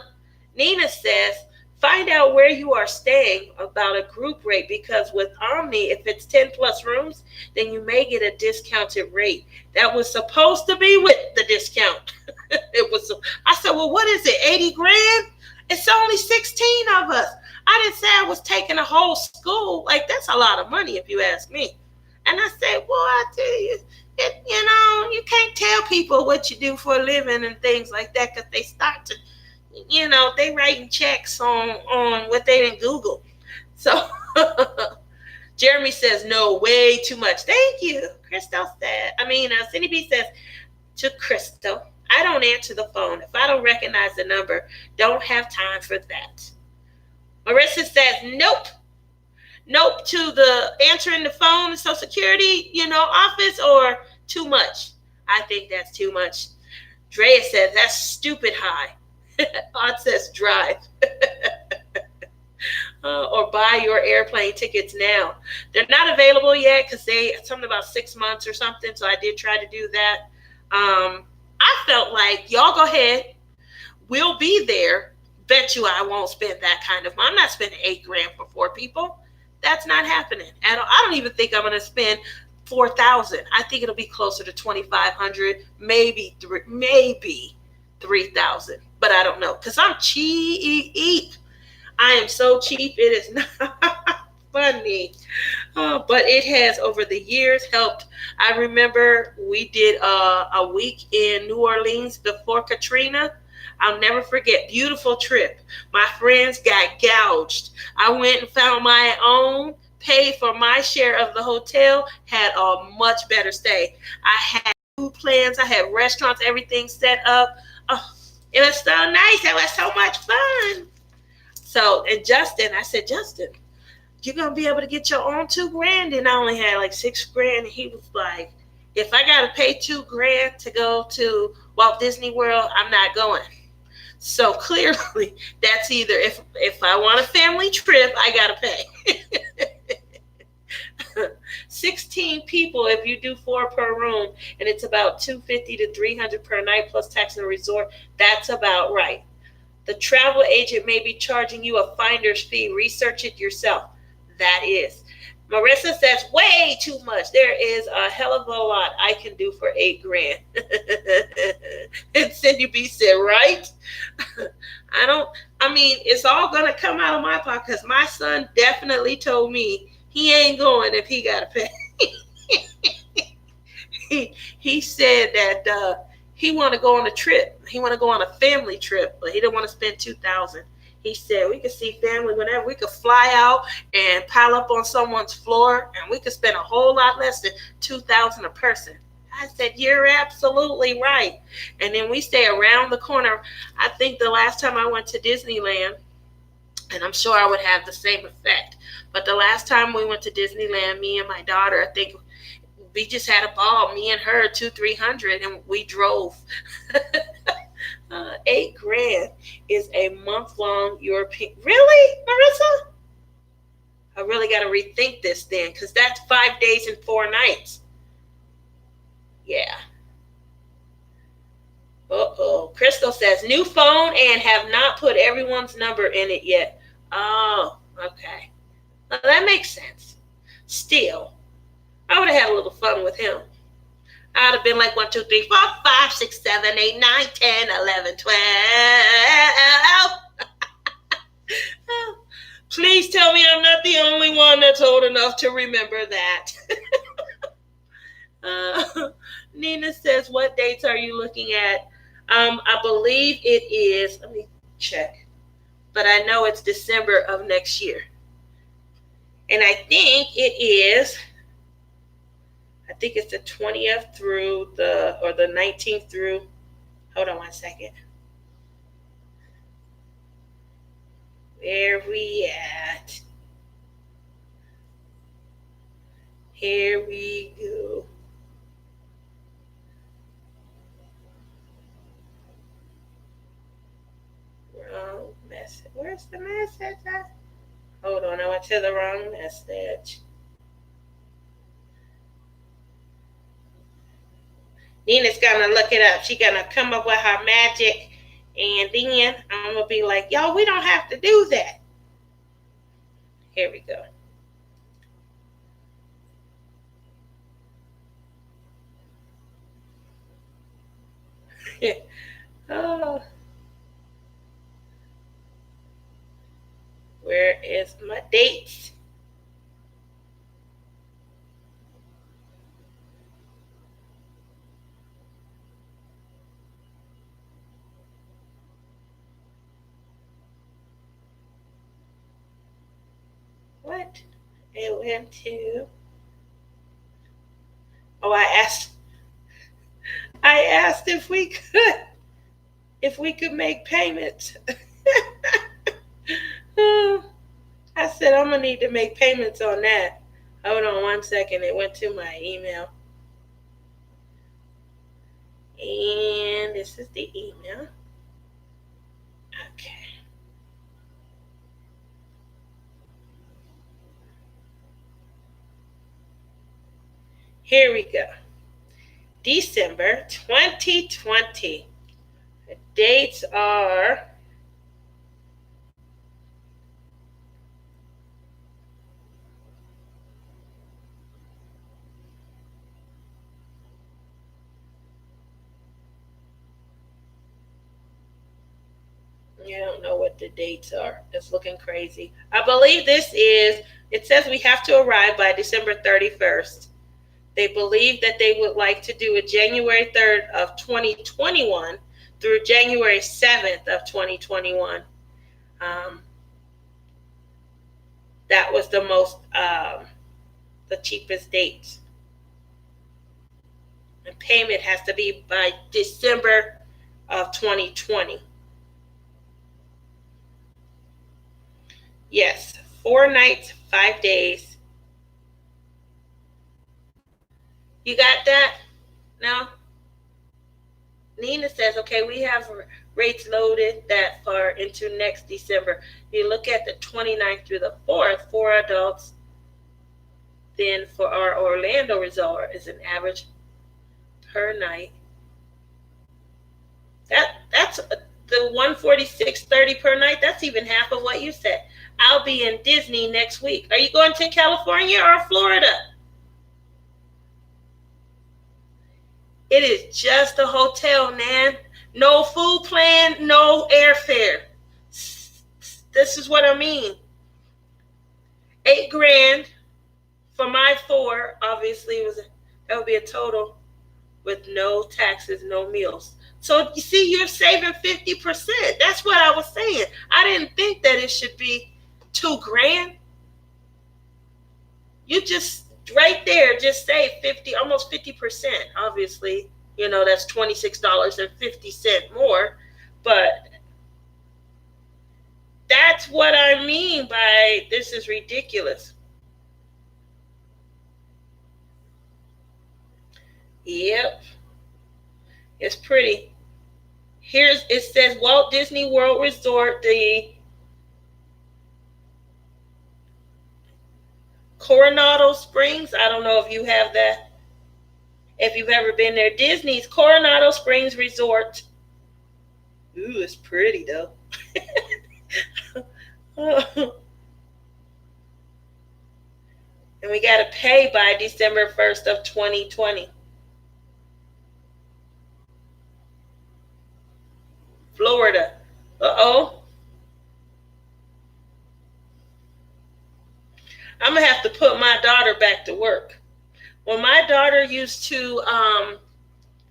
Nina says, find out where you are staying about a group rate because with Omni, if it's 10 plus rooms, then you may get a discounted rate. That was supposed to be with the discount. It was. I said, well, what is it, 80 grand? It's only 16 of us. I didn't say I was taking a whole school. Like, that's a lot of money if you ask me. And I said, well, I tell you, you can't tell people what you do for a living and things like that because they start to, they writing checks on what they didn't Google. So Jeremy says, no, way too much. Thank you. Crystal said, Cindy B says to Crystal, I don't answer the phone. If I don't recognize the number, don't have time for that. Marissa says, nope. Nope to the answering the phone in Social Security, office, or too much. I think that's too much. Drea says, that's stupid high. Odd says, drive. Or buy your airplane tickets now. They're not available yet because something about 6 months or something. So I did try to do that. I felt like y'all go ahead. We'll be there. Bet you I won't spend that kind of money. I'm not spending $8,000 for 4 people. That's not happening. And I don't even think I'm going to spend $4,000. I think it'll be closer to $2,500, maybe $3,000. But I don't know because I'm cheap. I am so cheap. It is not funny. But it has over the years helped. I remember we did a week in New Orleans before Katrina. I'll never forget. Beautiful trip. My friends got gouged. I went and found my own, paid for my share of the hotel, had a much better stay. I had food plans. I had restaurants, everything set up. Oh, it was so nice. It was so much fun. So, and Justin, I said, Justin, you're going to be able to get your own $2,000. And I only had like $6,000. And he was like, if I got to pay $2,000 to go to Walt Disney World, I'm not going. So clearly, that's either if I want a family trip, I got to pay. 16 people if you do 4 per room, and it's about $250 to $300 per night plus tax and resort. That's about right. The travel agent may be charging you a finder's fee. Research it yourself. That is. Marissa says, way too much. There is a hell of a lot I can do for $8,000. And Cindy B said, right? It's all going to come out of my pocket because my son definitely told me he ain't going if he got to pay. He said that he want to go on a trip. He want to go on a family trip, but he don't want to spend $2,000. He said we could see family whenever. We could fly out and pile up on someone's floor, and we could spend a whole lot less than $2,000 a person. I said, you're absolutely right. And then we stay around the corner. I think the last time I went to Disneyland, and I'm sure I would have the same effect, but the last time we went to Disneyland, me and my daughter, I think we just had a ball. Me and her, $200-300, and we drove. $8,000 is a month-long European. Really, Marissa? I really got to rethink this then, because that's 5 days and 4 nights. Yeah. Uh-oh. Crystal says, new phone and have not put everyone's number in it yet. Oh, okay. Well, that makes sense. Still, I would have had a little fun with him. I'd have been like 1, 2, 3, 4, 5, 6, 7, 8, 9, 10, 11, 12. Please tell me I'm not the only one that's old enough to remember that. Nina says, what dates are you looking at? I believe it is, let me check, but I know it's December of next year. And I think it's the 20th through the 19th through, hold on one second. Where we at? Here we go. the message. Hold on, I went to the wrong message. Nina's gonna look it up. She's gonna come up with her magic, and then I'm gonna be like, yo, we don't have to do that. Here we go. Oh, where is my dates? What? It went to. Oh, I asked if we could make payments. I said I'm gonna need to make payments on that. Hold on 1 second. It went to my email. And this is the email. Okay. Here we go. December 2020. The dates are I don't know what the dates are. It's looking crazy. I believe it says we have to arrive by December 31st. They believe that they would like to do it January 3rd of 2021 through January 7th of 2021. That was the cheapest date. And payment has to be by December of 2020. Yes, 4 nights, 5 days. You got that? No? Nina says, okay, we have rates loaded that far into next December. You look at the 29th through the 4th for adults. Then for our Orlando resort is an average per night. That's the $146.30 per night. That's even half of what you said. I'll be in Disney next week. Are you going to California or Florida? It is just a hotel, man. No food plan, no airfare. This is what I mean. $8,000 for my 4, obviously that would be a total with no taxes, no meals. So you see, you're saving 50%. That's what I was saying. I didn't think that it should be $2,000. You just right there, just say 50, almost 50%. Obviously, that's $26.50 more. But that's what I mean by this is ridiculous. Yep. It's pretty. It says Walt Disney World Resort, the Coronado Springs. I don't know if you have that. If you've ever been there, Disney's Coronado Springs Resort. Ooh, it's pretty though. And we got to pay by December 1st of 2020. Florida. Uh-oh. I'm going to have to put my daughter back to work. When my daughter used to,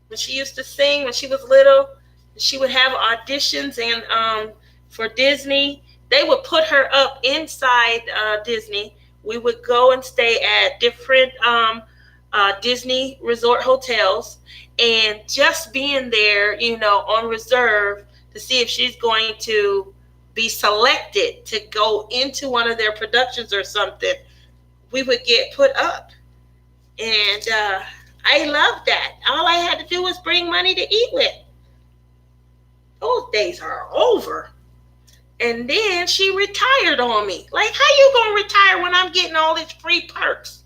when she used to sing when she was little, she would have auditions and for Disney. They would put her up inside Disney. We would go and stay at different Disney resort hotels, and just being there, on reserve to see if she's going to be selected to go into one of their productions or something, we would get put up. And I loved that. All I had to do was bring money to eat with. Those days are over. And then she retired on me. Like, how you gonna retire when I'm getting all these free perks?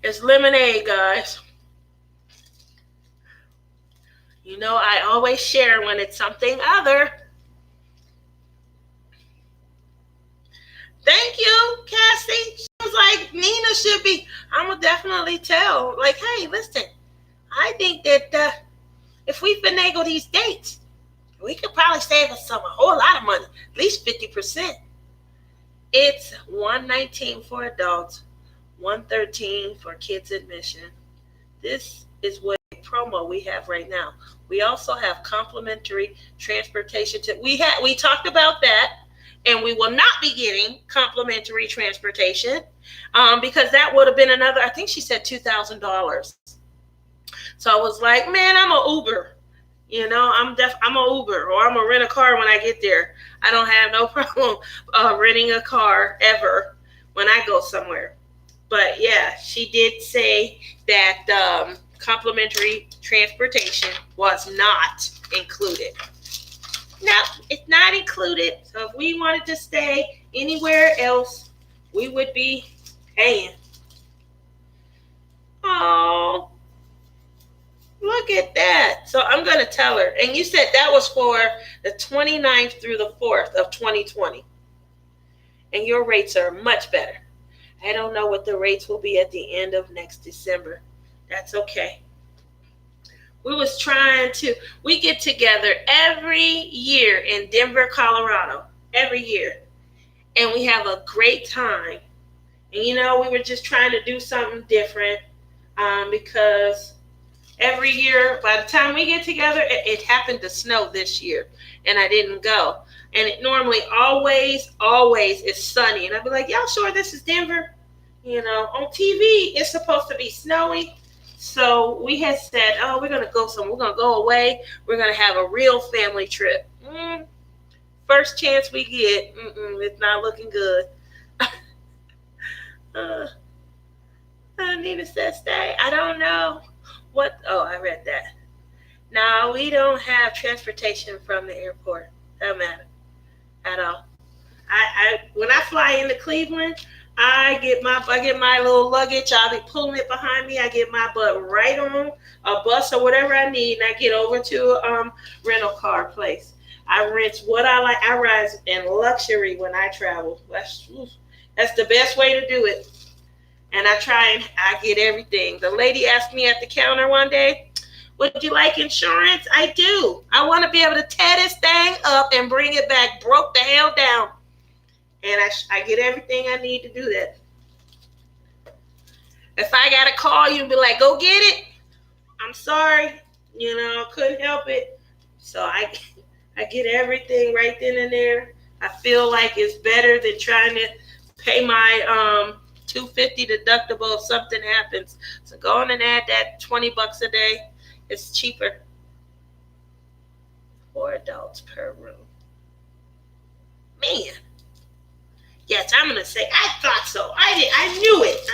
It's lemonade, guys. You know, I always share when it's something other. Thank you, Cassie. She was like, Nina should be. I'm going to definitely tell. Like, hey, listen, I think that if we finagle these dates, we could probably save us a whole lot of money, at least 50%. It's $119 for adults, $113 for kids admission. This is what promo we have right now. We also have complimentary transportation. We talked about that, and we will not be getting complimentary transportation because that would have been another. I think she said $2,000. So I was like, man, I'm an Uber. You know, I'm a Uber, or I'm gonna rent a car when I get there. I don't have no problem renting a car ever when I go somewhere. But yeah, she did say that complimentary transportation was not included. No, it's not included. So if we wanted to stay anywhere else, we would be paying. Oh, look at that. So I'm going to tell her. And you said that was for the 29th through the 4th of 2020. And your rates are much better. I don't know what the rates will be at the end of next December. That's okay. We get together every year in Denver, Colorado, every year. And we have a great time. And, you know, we were just trying to do something different because every year, by the time we get together, it happened to snow this year, and I didn't go. And it normally always is sunny. And I'd be like, y'all sure this is Denver? You know, on TV, it's supposed to be snowy. So we had said, oh, we're going to go somewhere. We're going to go away. We're going to have a real family trip. First chance we get, it's not looking good. Nina says stay. I don't know. What? Oh, I read that. No, we don't have transportation from the airport. Doesn't matter at all. I when I fly into Cleveland, I get my little luggage. I'll be pulling it behind me. I get my butt right on a bus or whatever I need, and I get over to a rental car place. I rent what I like. I ride in luxury when I travel. That's the best way to do it. And I get everything. The lady asked me at the counter one day, would you like insurance? I do. I want to be able to tear this thing up and bring it back, broke the hell down. And I get everything I need to do that. If I got to call you and be like, go get it, I'm sorry. You know, couldn't help it. So I get everything right then and there. I feel like it's better than trying to pay my $250 deductible if something happens. So go on and add that $20 a day. It's cheaper. 4 adults per room. Man. Yes, I'm gonna say I thought so. I knew it.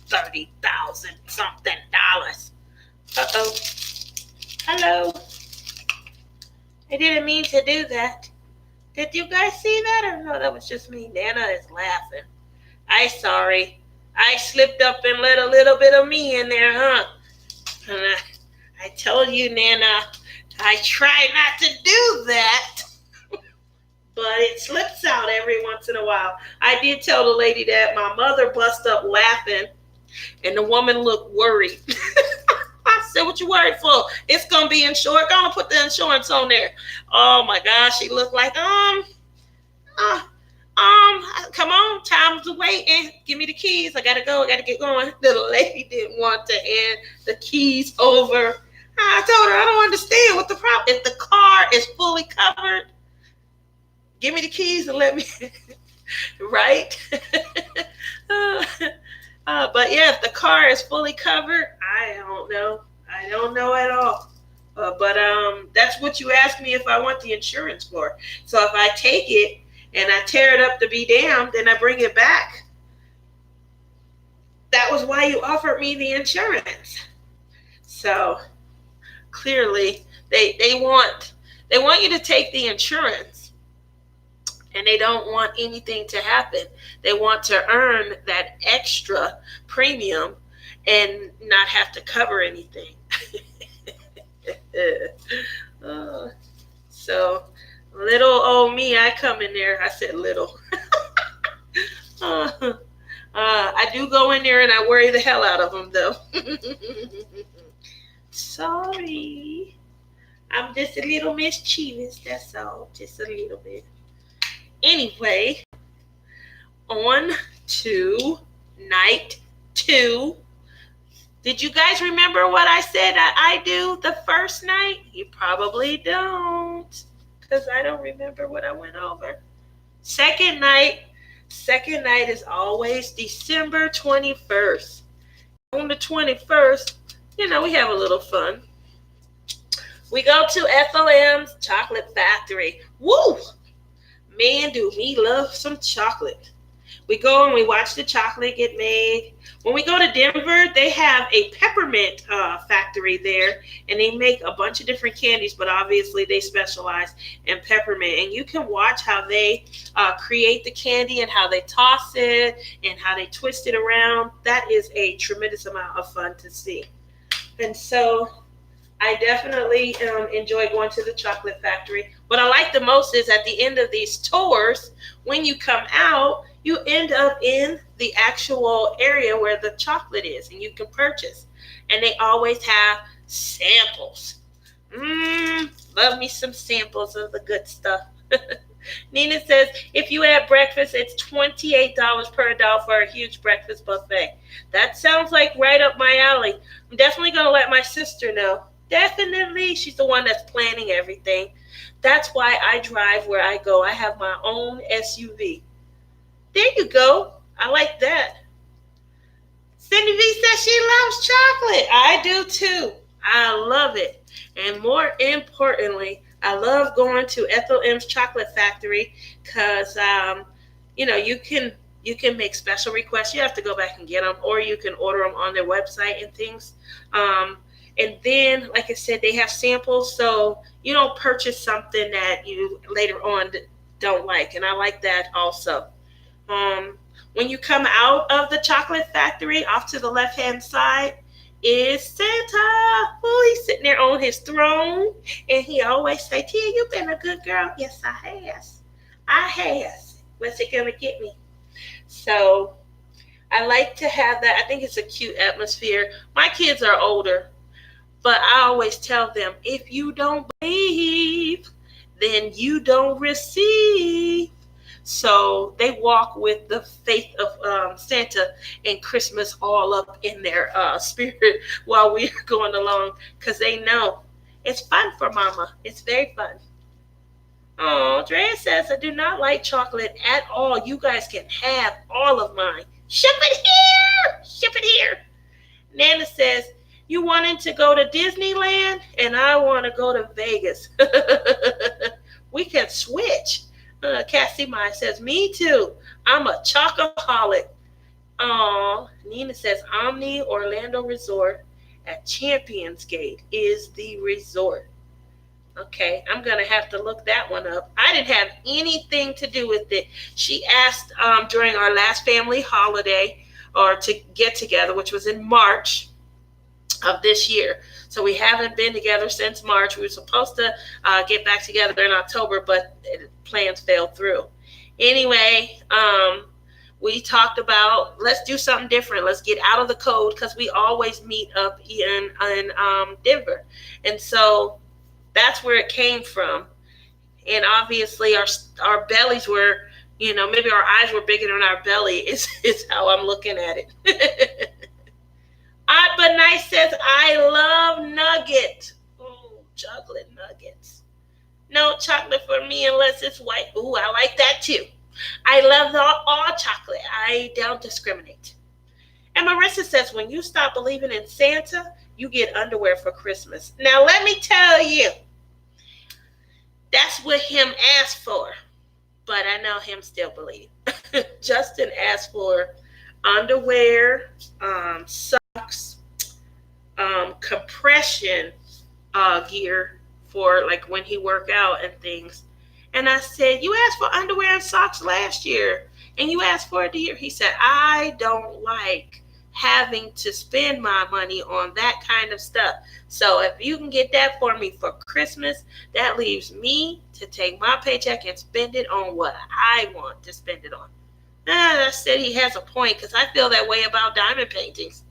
$30,000 something. Uh-oh. Hello. I didn't mean to do that. Did you guys see that or no? That was just me. Nana is laughing. I'm sorry. I slipped up and let a little bit of me in there, huh? And I told you, Nana, I try not to do that. But it slips out every once in a while. I did tell the lady that my mother bust up laughing, and the woman looked worried. I said, what you worried for? It's going to be insured. Go and put the insurance on there. Oh, my gosh. She looked like, come on. Time's waiting. Give me the keys. I got to go. I got to get going. The lady didn't want to hand the keys over. I told her, I don't understand what the problem. If the car is fully covered, give me the keys and let me, right? But yeah, if the car is fully covered, I don't know. I don't know at all. But that's what you asked me if I want the insurance for. So if I take it and I tear it up to be damned, then I bring it back. that was why you offered me the insurance. So clearly they want you to take the insurance, and they don't want anything to happen. They want to earn that extra premium and not have to cover anything. uh, so little old me, I come in there. I said little. uh, I do go in there and I worry the hell out of them, though. Sorry. I'm just a little mischievous, that's all. Just a little bit. Anyway, on to night 2. Did you guys remember what I said I do the first night? You probably don't, because I don't remember what I went over. Second night is always December 21st. On the 21st, we have a little fun. We go to Ethel M's Chocolate Factory. Woo! Man, do me love some chocolate. We go and we watch the chocolate get made. When we go to Denver, they have a peppermint factory there, and they make a bunch of different candies, but obviously they specialize in peppermint. And you can watch how they create the candy and how they toss it and how they twist it around. That is a tremendous amount of fun to see. And so I definitely enjoy going to the chocolate factory. What I like the most is at the end of these tours, when you come out, you end up in the actual area where the chocolate is and you can purchase. And they always have samples. Love me some samples of the good stuff. Nina says, if you add breakfast, it's $28 per adult for a huge breakfast buffet. That sounds like right up my alley. I'm definitely going to let my sister know. Definitely. She's the one that's planning everything. That's why I drive where I go. I have my own SUV. There you go. I like that. Cindy V says she loves chocolate. I do too. I love it. And more importantly, I love going to Ethel M's Chocolate Factory because, you can make special requests. You have to go back and get them, or you can order them on their website and things. And then, like I said, they have samples, so you don't purchase something that you later on don't like. And I like that also. When you come out of the chocolate factory, off to the left-hand side is Santa. Oh, he's sitting there on his throne, and he always say, Tia, you've been a good girl. Yes, I have. What's it going to get me? So I like to have that. I think it's a cute atmosphere. My kids are older, but I always tell them, if you don't believe, then you don't receive. So they walk with the faith of Santa and Christmas all up in their spirit while we're going along, because they know it's fun for mama. It's very fun. Oh, Drea says, I do not like chocolate at all. You guys can have all of mine. Ship it here. Nana says, you wanting to go to Disneyland and I want to go to Vegas. We can switch. Cassie Mai says, me too. I'm a chocoholic. Nina says, Omni Orlando Resort at Champions Gate is the resort. Okay, I'm going to have to look that one up. I didn't have anything to do with it. She asked during our last family holiday or to get together, which was in March of this year. So we haven't been together since March. We were supposed to get back together in October, but plans fell through. Anyway, we talked about, let's do something different. Let's get out of the code, because we always meet up in Denver. And so that's where it came from. And obviously our bellies were, maybe our eyes were bigger than our belly is how I'm looking at it. But Nice says, I love nuggets. Ooh, chocolate nuggets. No chocolate for me unless it's white. Ooh, I like that too. I love all chocolate. I don't discriminate. And Marissa says, when you stop believing in Santa, you get underwear for Christmas. Now, let me tell you, that's what him asked for. But I know him still believe. Justin asked for underwear, socks, compression gear for like when he work out and things. And I said, "You asked for underwear and socks last year, and you asked for it the year." He said, "I don't like having to spend my money on that kind of stuff. So if you can get that for me for Christmas, that leaves me to take my paycheck and spend it on what I want to spend it on." I said he has a point because I feel that way about diamond paintings.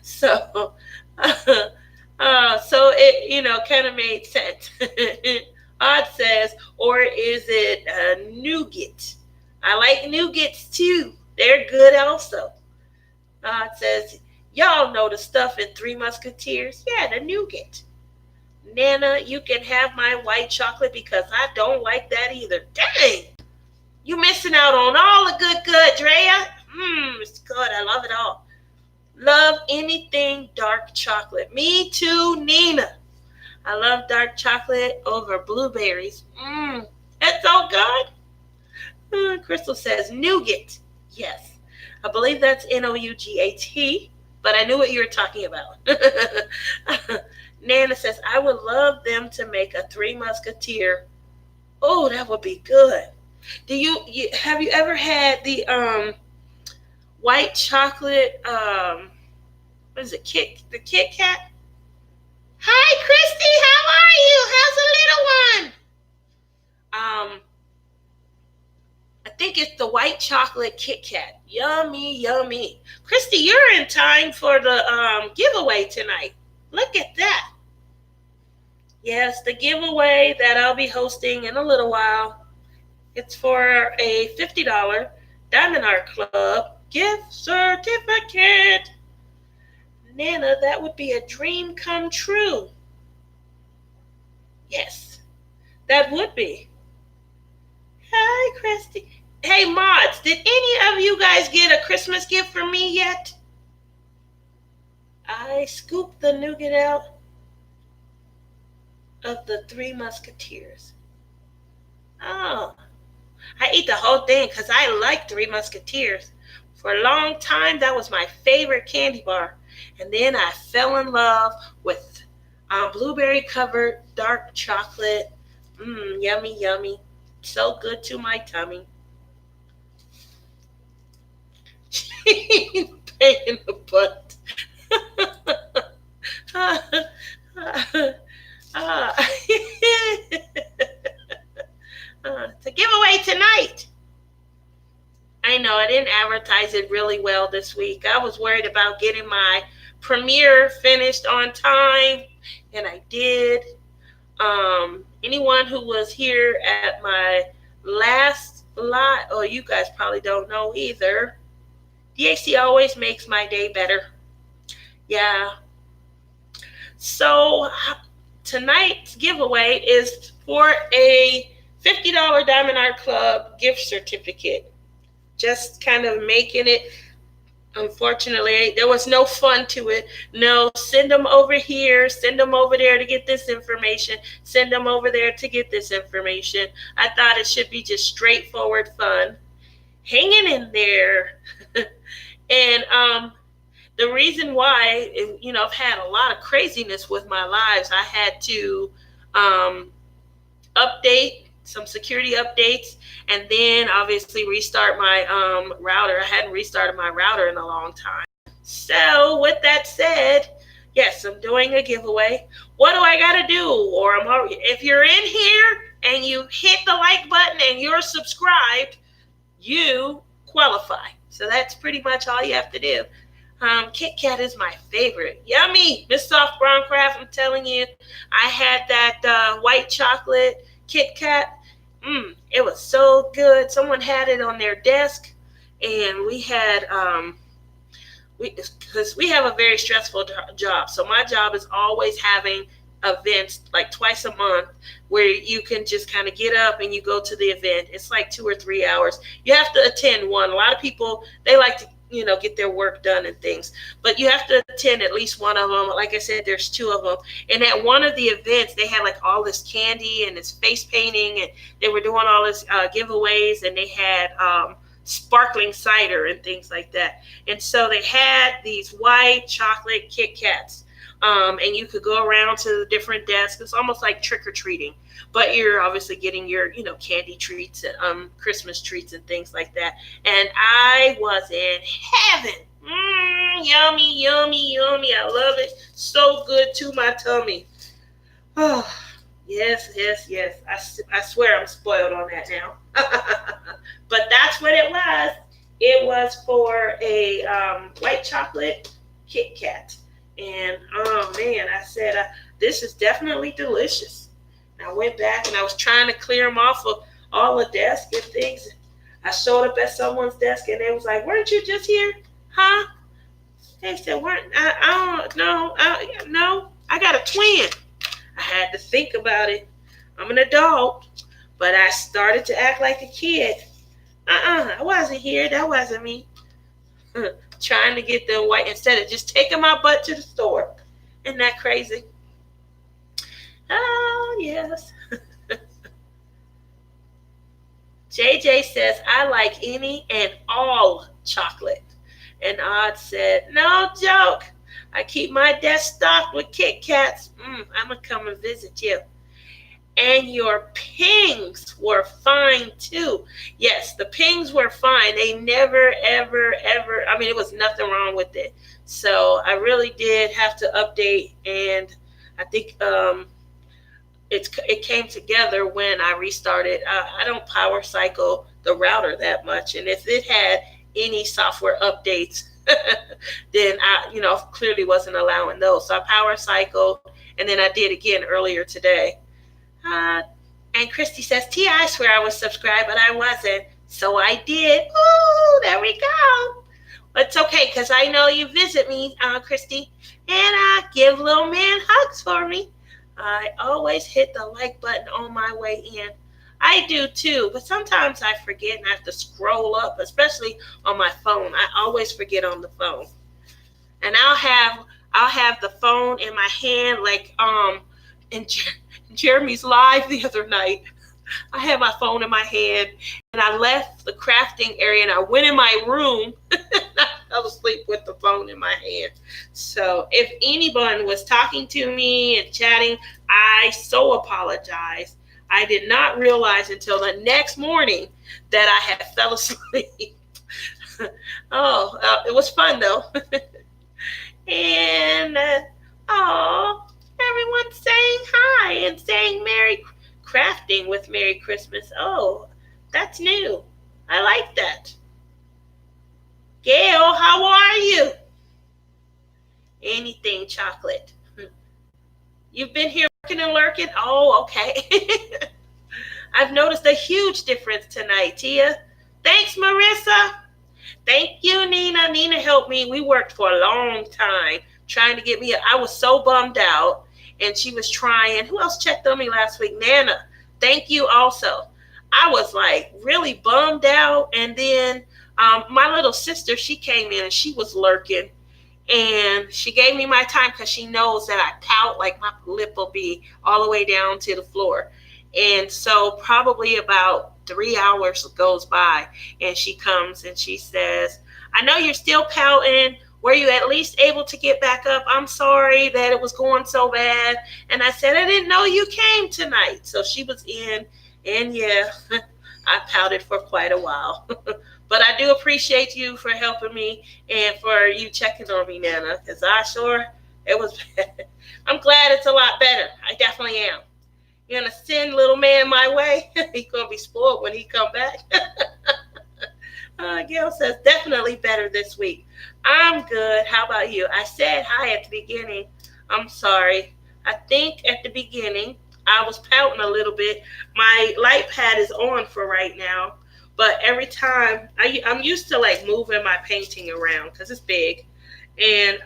So, so it kind of made sense. Odd says, or is it nougat? I like nougats too. They're good also. Odd says, y'all know the stuff in Three Musketeers. Yeah, the nougat. Nana, you can have my white chocolate because I don't like that either. Dang, you missing out on all the good, Drea. It's good. I love it all. Love anything dark chocolate. Me too, Nina. I love dark chocolate over blueberries. It's so good. Crystal says nougat. Yes, I believe that's Nougat, but I knew what you were talking about. Nana says, I would love them to make a Three Musketeer. Oh, that would be good. Have you ever had the white chocolate what is it, the Kit Kat? Hi Christy, how are you? How's the little one? I think it's the white chocolate Kit Kat. Yummy, yummy. Christy, you're in time for the giveaway tonight. Look at that. Yes, the giveaway that I'll be hosting in a little while. It's for a $50 Diamond Art Club gift certificate. Nana, that would be a dream come true. Yes, that would be. Hi, Christy. Hey, mods, did any of you guys get a Christmas gift from me yet? I scooped the nougat out of the Three Musketeers. Oh, I ate the whole thing because I like Three Musketeers. For a long time, that was my favorite candy bar. And then I fell in love with blueberry-covered dark chocolate. Yummy, yummy. So good to my tummy. Pain in the butt. To give away tonight. I know I didn't advertise it really well this week. I was worried about getting my premiere finished on time, and I did. Anyone who was here at my last live, oh, you guys probably don't know either. DAC always makes my day better. Yeah. So tonight's giveaway is for a $50 Diamond Art Club gift certificate. Just kind of making it. Unfortunately, there was no fun to it. No, send them over here, send them over there to get this information, send them over there to get this information. I thought it should be just straightforward fun. Hanging in there. And the reason why, I've had a lot of craziness with my lives. I had to update some security updates, and then obviously restart my router. I hadn't restarted my router in a long time. So with that said, yes, I'm doing a giveaway. What do I got to do? Or if you're in here and you hit the like button and you're subscribed, you qualify. So that's pretty much all you have to do. Kit Kat is my favorite. Yummy. Miss Soft Brown Craft, I'm telling you. I had that white chocolate Kit Kat. It was so good. Someone had it on their desk, and we had because we have a very stressful job. So my job is always having events like twice a month where you can just kind of get up and you go to the event. It's like 2 or 3 hours. You have to attend one. A lot of people, they like to get their work done and things, but you have to attend at least one of them. Like I said, there's 2 of them. And at one of the events, they had like all this candy and this face painting, and they were doing all this giveaways, and they had sparkling cider and things like that. And so they had these white chocolate Kit Kats. And you could go around to the different desks. It's almost like trick or treating, but you're obviously getting your, candy treats and Christmas treats and things like that. And I was in heaven. Yummy, yummy, yummy. I love it. So good to my tummy. Oh, yes, yes, yes. I swear I'm spoiled on that now. But that's what it was. It was for a white chocolate Kit Kat. And oh man, I said, this is definitely delicious. And I went back and I was trying to clear them off of all the desks and things. I showed up at someone's desk and they was like, weren't you just here? Huh? They said, I don't know. No, I got a twin. I had to think about it. I'm an adult, but I started to act like a kid. I wasn't here. That wasn't me. Trying to get them white instead of just taking my butt to the store. Isn't that crazy? Oh, yes. JJ says, I like any and all chocolate. And Odd said, no joke. I keep my desk stocked with Kit Kats. I'm going to come and visit you. And your pings were fine too. Yes, the pings were fine. They never, ever, ever, it was nothing wrong with it. So I really did have to update. And I think it came together when I restarted. I don't power cycle the router that much. And if it had any software updates, then I, clearly wasn't allowing those. So I power cycled, and then I did again earlier today. And Christy says, Tia, I swear I was subscribed, but I wasn't. So I did. Ooh, there we go. But it's okay, because I know you visit me, Christy, and give little man hugs for me. I always hit the like button on my way in. I do too, but sometimes I forget and I have to scroll up, especially on my phone. I always forget on the phone. And I'll have the phone in my hand, like in Jeremy's live the other night. I had my phone in my hand and I left the crafting area and I went in my room. I fell asleep with the phone in my hand. So if anyone was talking to me and chatting, I so apologize. I did not realize until the next morning that I had fell asleep. It was fun though. And everyone's saying hi and saying Merry Crafting with Merry Christmas. Oh, that's new. I like that. Gail, how are you? Anything chocolate. You've been here working and lurking? Oh, okay. I've noticed a huge difference tonight, Tia. Thanks, Marissa. Thank you, Nina. Nina helped me. We worked for a long time trying to get me. I was so bummed out. And she was trying. Who else checked on me last week? Nana. Thank you also. I was like really bummed out. And then my little sister, she came in and she was lurking. And she gave me my time because she knows that I pout, like my lip will be all the way down to the floor. And so probably about 3 hours goes by and she comes and she says, I know you're still pouting. Were you at least able to get back up? I'm sorry that it was going so bad. And I said, I didn't know you came tonight. So she was in, and yeah, I pouted for quite a while. But I do appreciate you for helping me and for you checking on me, Nana, because it was bad. I'm glad it's a lot better. I definitely am. You're going to send little man my way? He's going to be spoiled when he come back. Gail says, definitely better this week. I'm good. How about you? I said hi at the beginning. I'm sorry. I think at the beginning, I was pouting a little bit. My light pad is on for right now. But every time, I'm used to like moving my painting around because it's big. And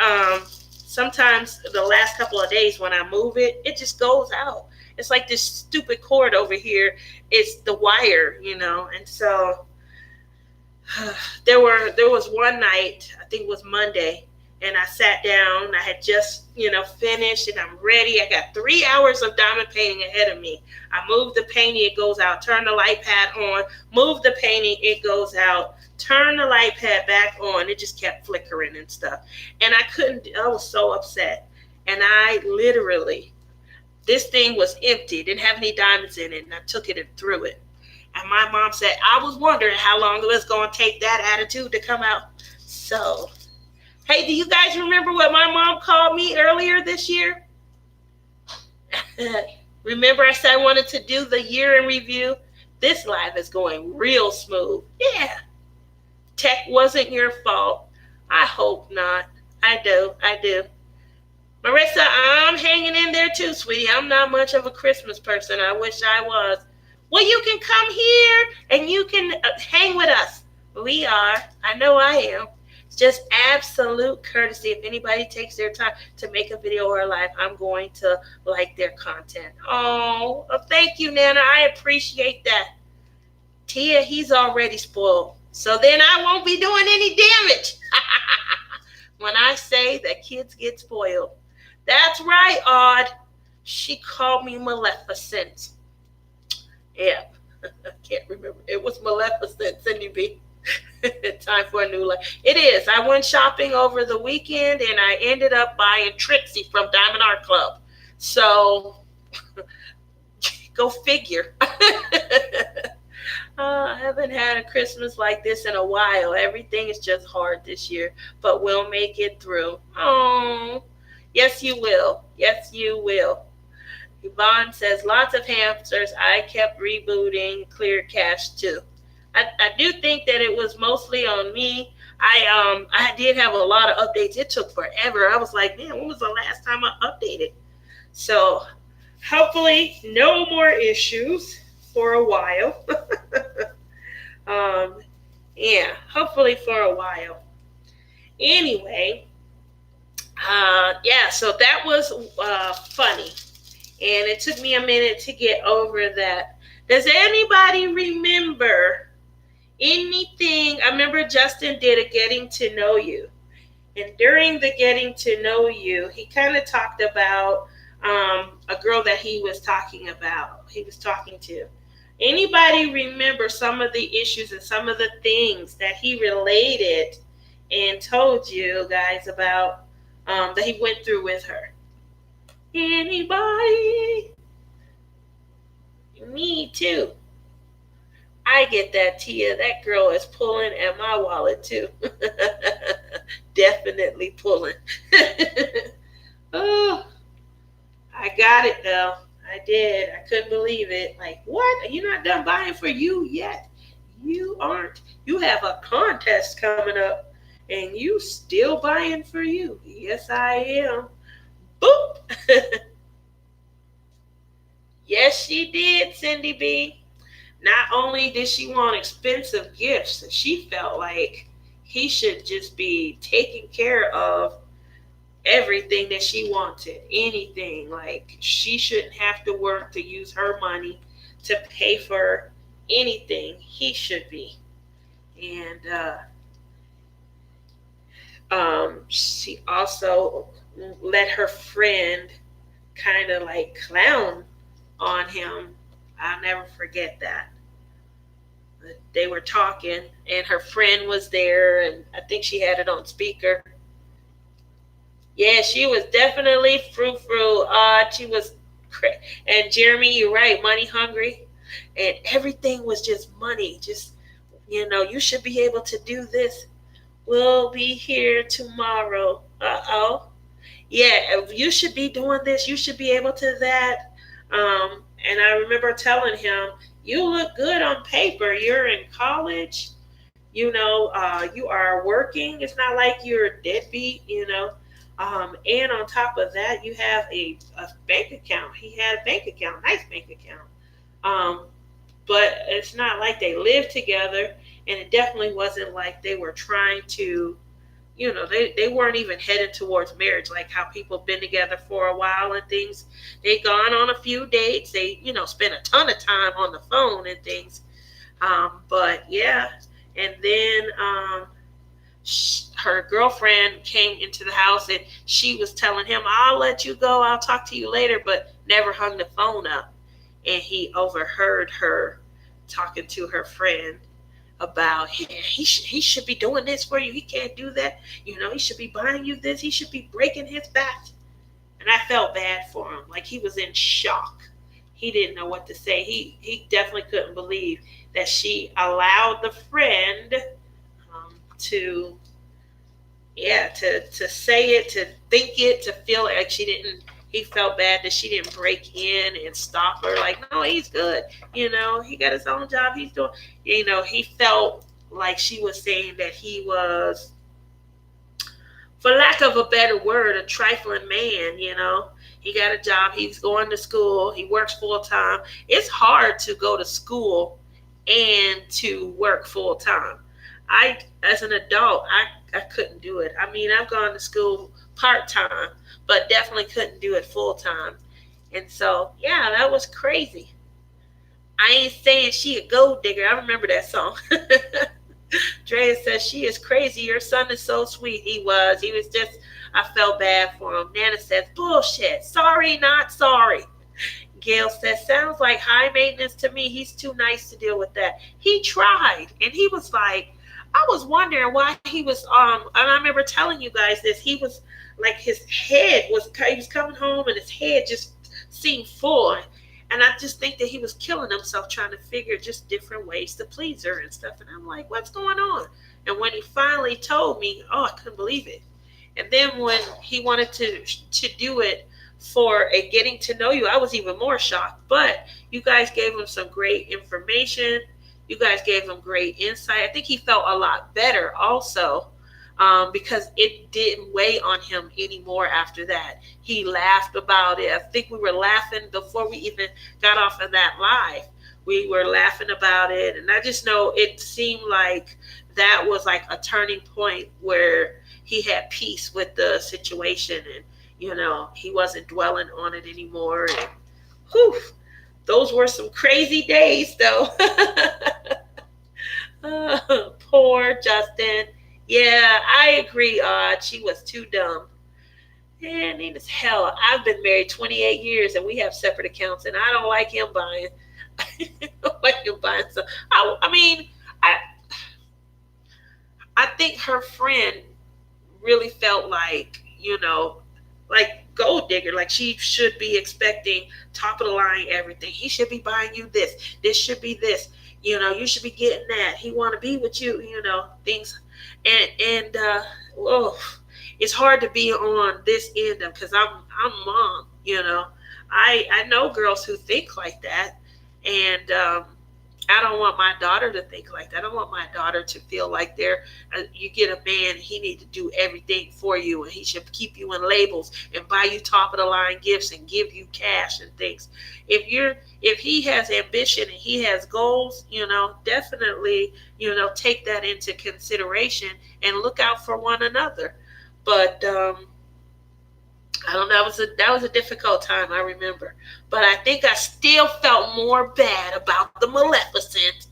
sometimes the last couple of days when I move it, it just goes out. It's like this stupid cord over here. It's the wire, and so there was one night, I think it was Monday, and I sat down. I had just, finished, and I'm ready. I got 3 hours of diamond painting ahead of me. I move the painting, it goes out. Turn the light pad on. Move the painting, it goes out. Turn the light pad back on. It just kept flickering and stuff. And I was so upset. And I literally, this thing was empty. Didn't have any diamonds in it. And I took it and threw it. And my mom said, I was wondering how long it was going to take that attitude to come out. So, hey, do you guys remember what my mom called me earlier this year? Remember I said I wanted to do the year in review? This live is going real smooth. Yeah. Tech wasn't your fault. I hope not. I do. Marissa, I'm hanging in there too, sweetie. I'm not much of a Christmas person. I wish I was. Well, you can come here and you can hang with us. We are. I know I am. It's just absolute courtesy. If anybody takes their time to make a video or a live, I'm going to like their content. Oh, thank you, Nana. I appreciate that. Tia, he's already spoiled. So then I won't be doing any damage. When I say that kids get spoiled. That's right, Odd. She called me Maleficent. Yeah, I can't remember. It was Maleficent, Cindy B. Time for a new life. It is. I went shopping over the weekend and I ended up buying Trixie from Diamond Art Club. So, go figure. I haven't had a Christmas like this in a while. Everything is just hard this year, but we'll make it through. Oh, yes, you will. Yes, you will. Yvonne says, lots of hamsters. I kept rebooting Clear Cache too. I do think that it was mostly on me. I did have a lot of updates. It took forever. I was like, man, when was the last time I updated? So hopefully no more issues for a while. Yeah, hopefully for a while. Anyway, yeah, so that was funny. And it took me a minute to get over that. Does anybody remember anything? I remember Justin did a getting to know you. And during the getting to know you, he kind of talked about a girl that he was talking to. Anybody remember some of the issues and some of the things that he related and told you guys about that he went through with her? Anybody? Me too. I get that, Tia. That girl is pulling at my wallet too. Definitely pulling. Oh, I got it though. I did. I couldn't believe it. Like, what? Are you not done buying for you yet? You aren't. You have a contest coming up and you still buying for you. Yes, I am. Boop. Yes, she did, Cindy B. Not only did she want expensive gifts, she felt like he should just be taking care of everything that she wanted. Anything. Like, she shouldn't have to work to use her money to pay for anything. He should be. And she also let her friend kind of like clown on him. I'll never forget that. They were talking and her friend was there, and I think she had it on speaker. Yeah, she was definitely frou-frou. She was, and Jeremy, you're right, money hungry. And everything was just money. Just, you should be able to do this. We'll be here tomorrow. Uh-oh. Yeah, you should be doing this. You should be able to that. And I remember telling him, you look good on paper. You're in college. You are working. It's not like you're a deadbeat, and on top of that, you have a bank account. He had a bank account, nice bank account. But it's not like they lived together, and it definitely wasn't like they were trying to, they weren't even headed towards marriage, like how people have been together for a while and things. They've gone on a few dates. They, spent a ton of time on the phone and things. But yeah, and then her girlfriend came into the house and she was telling him, I'll let you go, I'll talk to you later, but never hung the phone up. And he overheard her talking to her friend about, yeah, he should be doing this for you. He can't do that. He should be buying you this. He should be breaking his back. And I felt bad for him. Like, he was in shock. He didn't know what to say. He definitely couldn't believe that she allowed the friend to say it, to think it, to feel like she didn't. He felt bad that she didn't break in and stop her. Like, no, he's good. He got his own job. He's doing. He felt like she was saying that he was, for lack of a better word, a trifling man. He got a job. He's going to school. He works full time. It's hard to go to school and to work full time. As an adult, I couldn't do it. I mean, I've gone to school part-time, but definitely couldn't do it full-time. And so, yeah, that was crazy. I ain't saying she a gold digger. I remember that song. Drea says, she is crazy. Your son is so sweet. He was just, I felt bad for him. Nana says, bullshit. Sorry, not sorry. Gail says, sounds like high maintenance to me. He's too nice to deal with that. He tried, and he was like, I was wondering why he was, and I remember telling you guys this, he was like, he was coming home and his head just seemed full. And I just think that he was killing himself trying to figure just different ways to please her and stuff. And I'm like, what's going on? And when he finally told me, I couldn't believe it. And then when he wanted to do it for a getting to know you, I was even more shocked. But you guys gave him some great information. You guys gave him great insight. I think he felt a lot better also, because it didn't weigh on him anymore after that. He laughed about it. I think we were laughing before we even got off of that live. We were laughing about it. And I just know it seemed like that was like a turning point where he had peace with the situation. And, he wasn't dwelling on it anymore. And whew, those were some crazy days, though. Poor Justin. Yeah, I agree, she was too dumb. And as hell, I've been married 28 years and we have separate accounts, and I don't like him buying. I don't like him buying stuff. I think her friend really felt like, like gold digger, like she should be expecting top of the line everything. He should be buying you this. This should be this. You should be getting that. He want to be with you. Things, and it's hard to be on this end of, because I'm mom. I know girls who think like that, and I don't want my daughter to think like that. I don't want my daughter to feel like you get a man, he need to do everything for you, and he should keep you in labels and buy you top of the line gifts and give you cash and things. If he has ambition and he has goals, definitely, take that into consideration and look out for one another. But I don't know. That was a difficult time, I remember. But I think I still felt more bad about the Maleficent.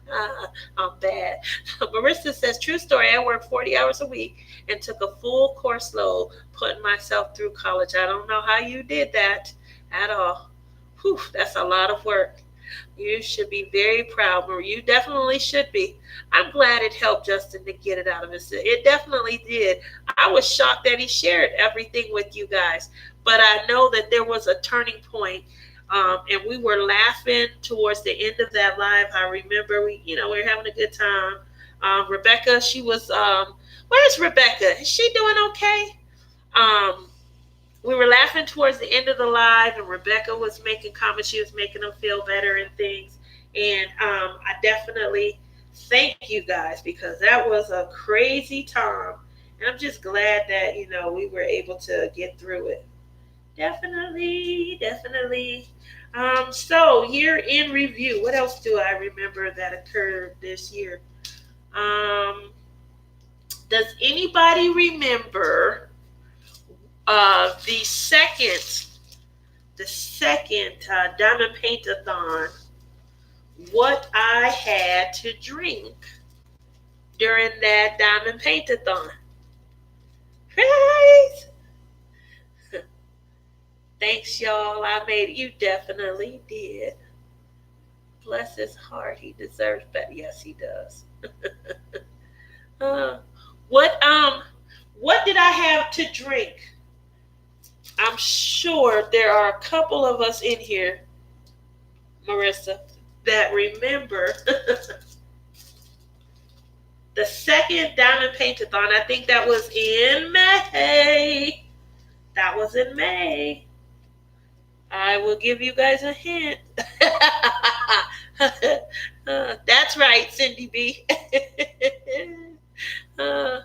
I'm bad. Marissa says, true story. I worked 40 hours a week and took a full course load, putting myself through college. I don't know how you did that at all. Whew, that's a lot of work. You should be very proud, Marie. You definitely should be. I'm glad it helped Justin to get it out of his system. It definitely did. I was shocked that he shared everything with you guys, but I know that there was a turning point, and we were laughing towards the end of that live. I remember we were having a good time. Rebecca, she was. Where's Rebecca? Is she doing okay? We were laughing towards the end of the live, and Rebecca was making comments. She was making them feel better and things. And I definitely thank you guys, because that was a crazy time. And I'm just glad that, we were able to get through it. Definitely. So year in review. What else do I remember that occurred this year? Does anybody remember the second Diamond Paint-a-thon, what I had to drink? during that diamond paint-a-thon. Right? Thanks, y'all. I made it. You definitely did. Bless his heart. He deserves better. Yes, he does. Uh, what did I have to drink? I'm sure there are a couple of us in here, Marissa, that remember the second Diamond Paint-a-thon. I think that was in May. That was in May. I will give you guys a hint. That's right, Cindy B. No,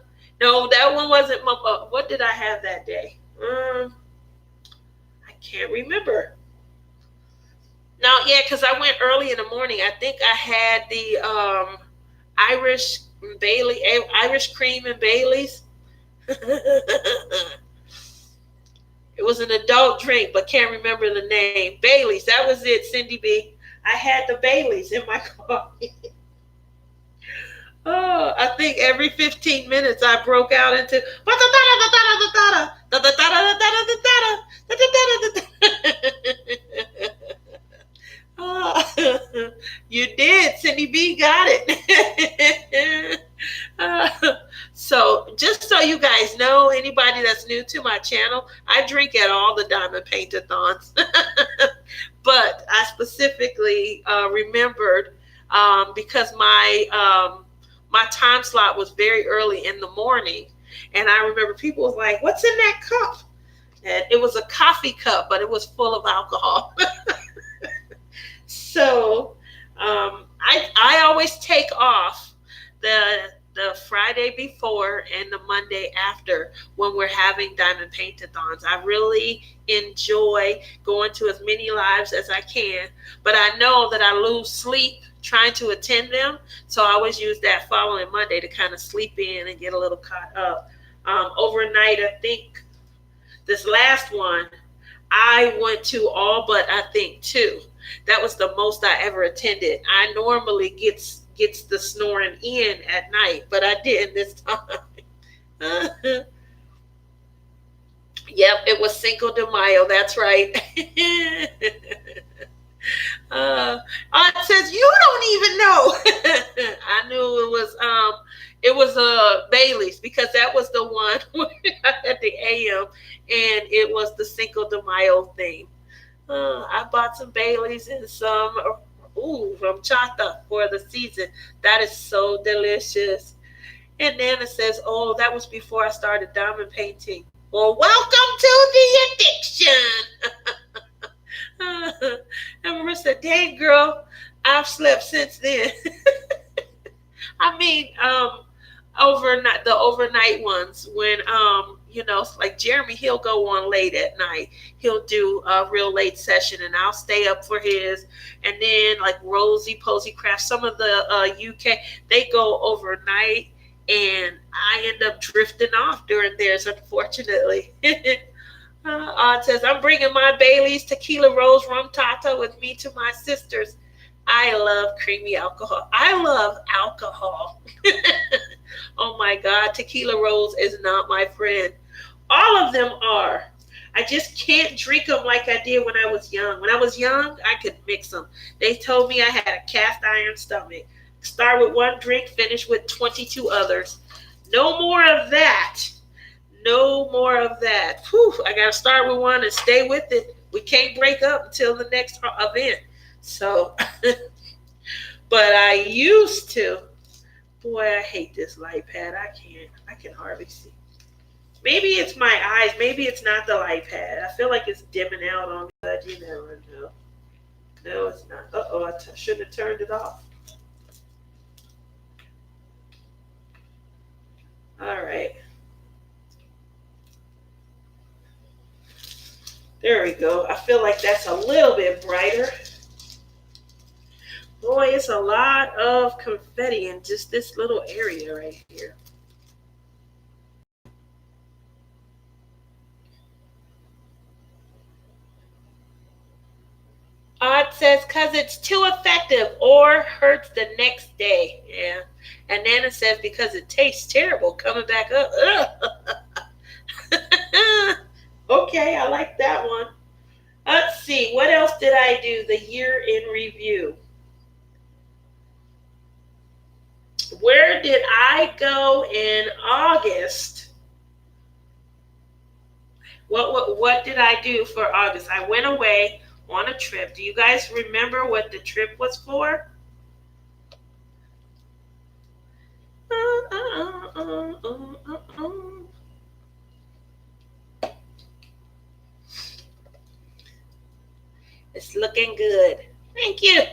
that one wasn't my. What did I have that day? I can't remember. No, yeah, because I went early in the morning. I think I had the Irish Irish cream and Bailey's. It was an adult drink, but can't remember the name. Bailey's. That was it, Cindy B. I had the Bailey's in my coffee. Oh, I think every 15 minutes I broke out into oh, you did. Cindy B got it. So just so you guys know, anybody that's new to my channel, I drink at all the Diamond Paint-a-thons. But I specifically remembered because my time slot was very early in the morning, and I remember people was like, "What's in that cup?" And it was a coffee cup, but it was full of alcohol. So I always take off the Friday before and the Monday after when we're having Diamond Paint-a-thons. I really enjoy going to as many lives as I can, but I know that I lose sleep trying to attend them, so I always use that following Monday to kind of sleep in and get a little caught up. Overnight, I think this last one, I went to all but I think two. That was the most I ever attended. I normally gets the snoring in at night, but I didn't this time. Yep, it was Cinco de Mayo. That's right. Aunt says you don't even know. I knew it was Bailey's because that was the one at the AM, and it was the Cinco de Mayo theme. I bought some Baileys and some from Chata for the season. That is so delicious. And Nana says, "Oh, that was before I started diamond painting." Well, welcome to the addiction. And Marissa, dang girl, I've slept since then. I mean, overnight the overnight ones when like Jeremy, he'll go on late at night. He'll do a real late session, and I'll stay up for his. And then like Rosie Posey Craft, some of the UK, they go overnight, and I end up drifting off during theirs, unfortunately. Odd says, I'm bringing my Bailey's Tequila Rose Rum Tata with me to my sisters. I love creamy alcohol. I love alcohol. Oh my God, Tequila Rose is not my friend. All of them are. I just can't drink them like I did when I was young. When I was young, I could mix them. They told me I had a cast iron stomach. Start with one drink, finish with 22 others. No more of that. No more of that. Whew, I got to start with one and stay with it. We can't break up until the next event. So, but I used to. Boy, I hate this light pad. I can hardly see. Maybe it's my eyes. Maybe it's not the light pad. I feel like it's dimming out on me, but you never know. No, it's not. Uh-oh, I shouldn't have turned it off. All right. There we go. I feel like that's a little bit brighter. Boy, it's a lot of confetti in just this little area right here. Odd says, because it's too effective or hurts the next day. Yeah. And Nana says, because it tastes terrible coming back up. Okay, I like that one. Let's see. What else did I do? The year in review. Where did I go in August? What did I do for August? I went away on a trip. Do you guys remember what the trip was for? It's looking good. Thank you.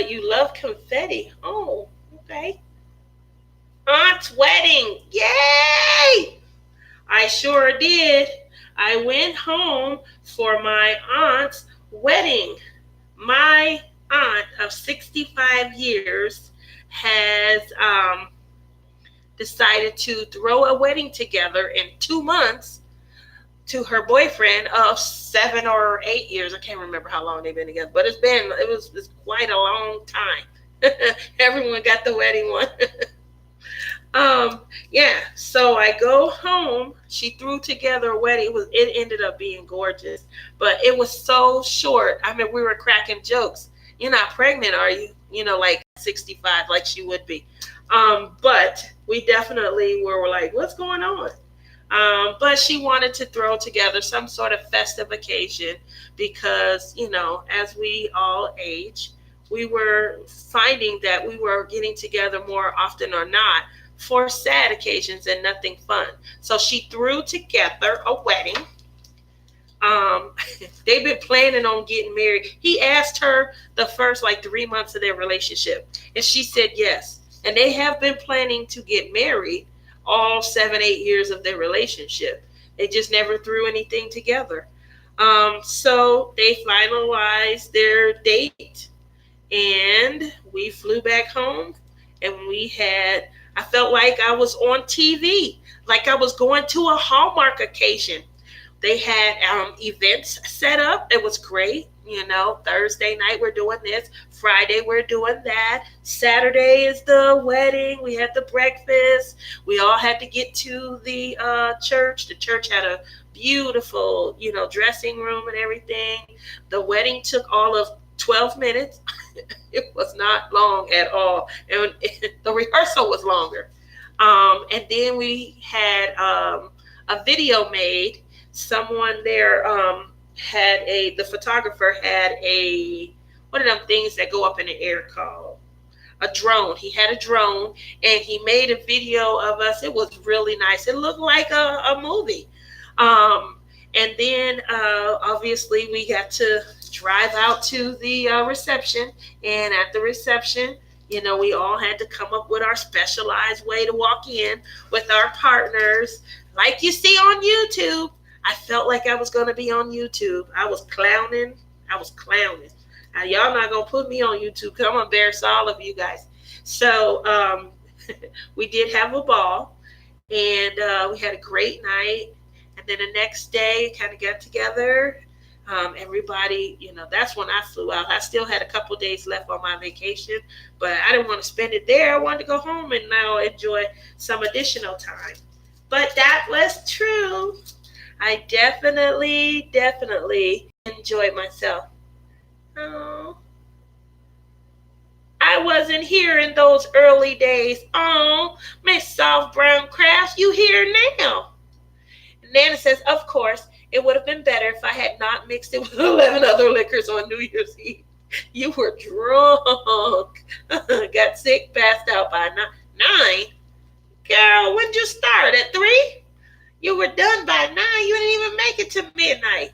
You love confetti. Oh, okay. Aunt's wedding. Yay! I sure did. I went home for my aunt's wedding. My aunt of 65 years has decided to throw a wedding together in 2 months to her boyfriend of 7 or 8 years. I can't remember how long they've been together, but it's quite a long time. Everyone got the wedding one. Yeah, so I go home. She threw together a wedding. It ended up being gorgeous, but it was so short. I mean, we were cracking jokes. You're not pregnant, are you? Like 65, like she would be. But we definitely were like, what's going on? But she wanted to throw together some sort of festive occasion because, as we all age, we were finding that we were getting together more often or not for sad occasions and nothing fun. So she threw together a wedding. They've been planning on getting married. He asked her the first 3 months of their relationship, and she said yes. And they have been planning to get married all 7, 8 years of their relationship. They just never threw anything together. So they finalized their date, and we flew back home, and I felt like I was on TV, like I was going to a Hallmark occasion. They had events set up. It was great. Thursday night we're doing this. Friday we're doing that. Saturday is the wedding. We had the breakfast. We all had to get to the church. The church had a beautiful, dressing room and everything. The wedding took all of 12 minutes. It was not long at all. And the rehearsal was longer. And then we had a video made. Someone there the photographer had one of them things that go up in the air called a drone. He had a drone and he made a video of us. It was really nice. It looked like a movie. And then obviously we got to drive out to the reception. And at the reception, we all had to come up with our specialized way to walk in with our partners. Like you see on YouTube. I felt like I was going to be on YouTube. I was clowning. Now, y'all not going to put me on YouTube because I'm going to embarrass all of you guys. So we did have a ball, and we had a great night. And then the next day, kind of got together. Everybody, that's when I flew out. I still had a couple days left on my vacation, but I didn't want to spend it there. I wanted to go home and now enjoy some additional time. But that was true. I definitely enjoyed myself. Oh, I wasn't here in those early days. Oh, Miss Soft Brown Crafts, you here now? Nana says, of course, it would have been better if I had not mixed it with 11 other liquors on New Year's Eve. You were drunk. Got sick, passed out by 9. Girl, when did you start? At 3? You were done by 9. You didn't even make it to midnight.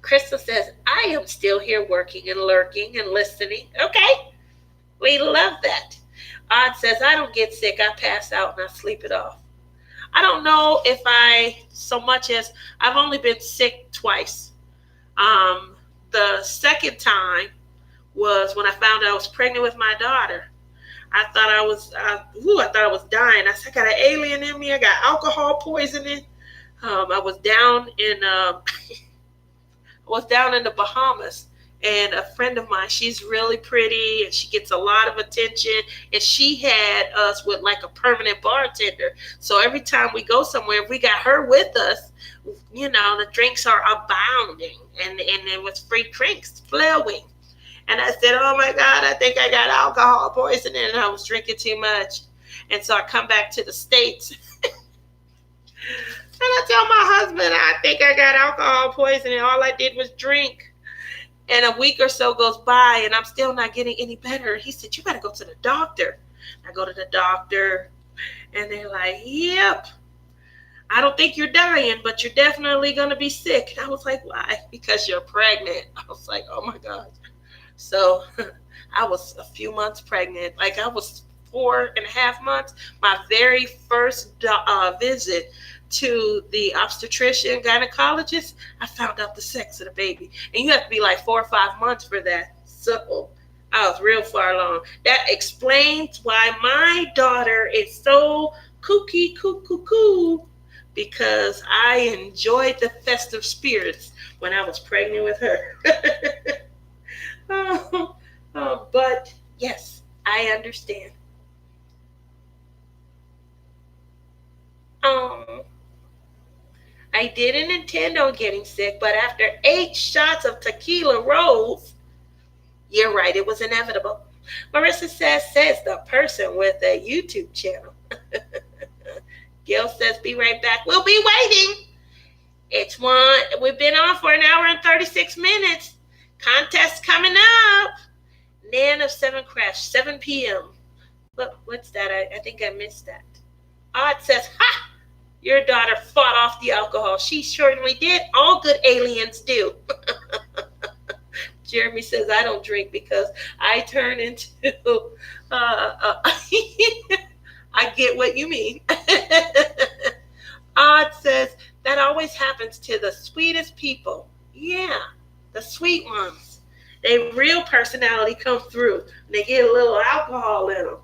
Crystal says, I am still here working and lurking and listening. Okay. We love that. Odd says, I don't get sick. I pass out and I sleep it off. I don't know if so much as I've only been sick twice. The second time was when I found out I was pregnant with my daughter. I thought I was dying. I said, I got an alien in me. I got alcohol poisoning. I was down in the Bahamas, and a friend of mine, she's really pretty and she gets a lot of attention, and she had us with like a permanent bartender. So every time we go somewhere, if we got her with us, the drinks are abounding, and it was free drinks flowing. And I said, "Oh my God, I think I got alcohol poisoning, and I was drinking too much." And so I come back to the States, and I tell my husband, "I think I got alcohol poisoning. All I did was drink." And a week or so goes by, and I'm still not getting any better. He said, "You got to go to the doctor." I go to the doctor, and they're like, "Yep, I don't think you're dying, but you're definitely going to be sick." And I was like, "Why?" "Because you're pregnant." I was like, "Oh my God." So I was a few months pregnant. Like, I was 4.5 months. My very first visit to the obstetrician gynecologist, I found out the sex of the baby. And you have to be like 4 or 5 months for that. So I was real far along. That explains why my daughter is so kooky, because I enjoyed the festive spirits when I was pregnant with her. But yes, I understand. Um, I didn't intend on getting sick, but after 8 shots of tequila rolls, you're right, it was inevitable. Marissa says the person with a YouTube channel. Gil says, "Be right back." We'll be waiting. We've been on for an hour and 36 minutes. Contest coming up. Nan of 7 Crash, 7 p.m. Look, what's that? I think I missed that. Odd says, "Ha! Your daughter fought off the alcohol." She certainly did. All good aliens do. Jeremy says, "I don't drink because I turn into, I get what you mean." Odd says, "That always happens to the sweetest people." Yeah, the sweet ones. Their real personality comes through. They get a little alcohol in them.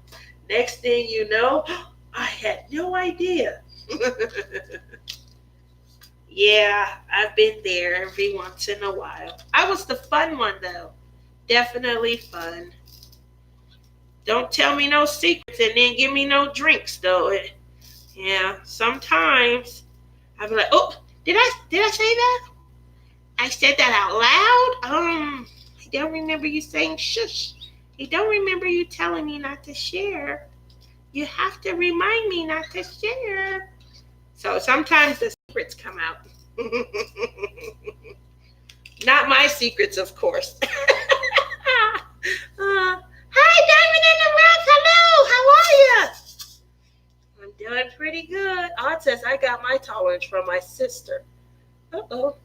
Next thing you know, I had no idea. Yeah, I've been there every once in a while. I was the fun one, though. Definitely fun. Don't tell me no secrets and then give me no drinks, though. Yeah, sometimes I'll be like, "Oh, did I say that? I said that out loud? I don't remember you saying shush. I don't remember you telling me not to share. You have to remind me not to share." So sometimes the secrets come out. Not my secrets, of course. Hi, Diamond in the Rough. Hello, how are you? I'm doing pretty good. Odd says I got my tolerance from my sister. Uh-oh.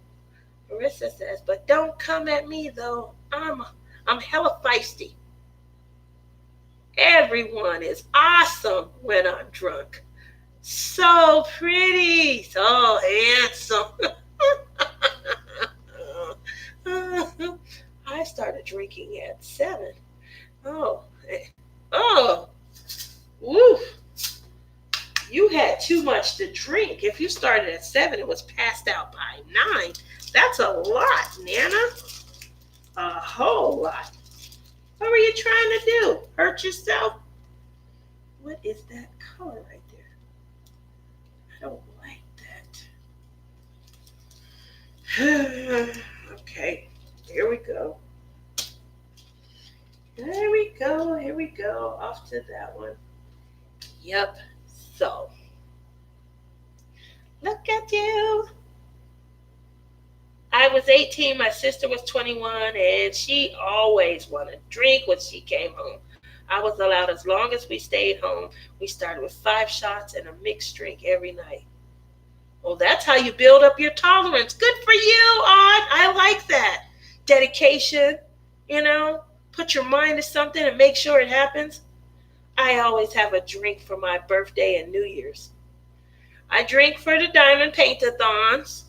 Marissa says, "But don't come at me, though. I'm hella feisty. Everyone is awesome when I'm drunk. So pretty, so handsome." I started drinking at 7. Oh, oh, woo. You had too much to drink. If you started at 7, it was passed out by 9. That's a lot, Nana. A whole lot. What were you trying to do? Hurt yourself? What is that color right there? I don't like that. Okay, here we go. Here we go. Off to that one. Yep. So, look at you. I was 18, my sister was 21, and she always wanted to drink when she came home. I was allowed as long as we stayed home. We started with 5 shots and a mixed drink every night. Well, that's how you build up your tolerance. Good for you, Odd. I like that. Dedication, put your mind to something and make sure it happens. I always have a drink for my birthday and New Year's. I drink for the Diamond Paint-a-thons.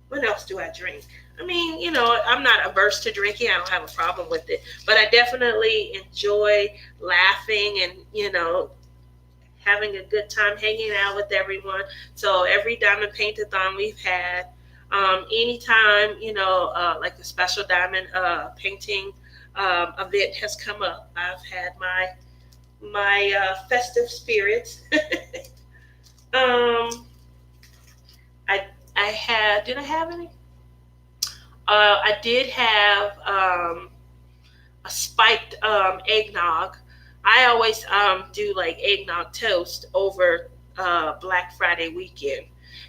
What else do I drink? I mean, I'm not averse to drinking. I don't have a problem with it. But I definitely enjoy laughing and, having a good time hanging out with everyone. So every Diamond Paint-a-thon we've had, anytime, like a special diamond painting event has come up, I've had my festive spirits. um, I I had did I have any? I did have a spiked eggnog. I always do like eggnog toast over Black Friday weekend.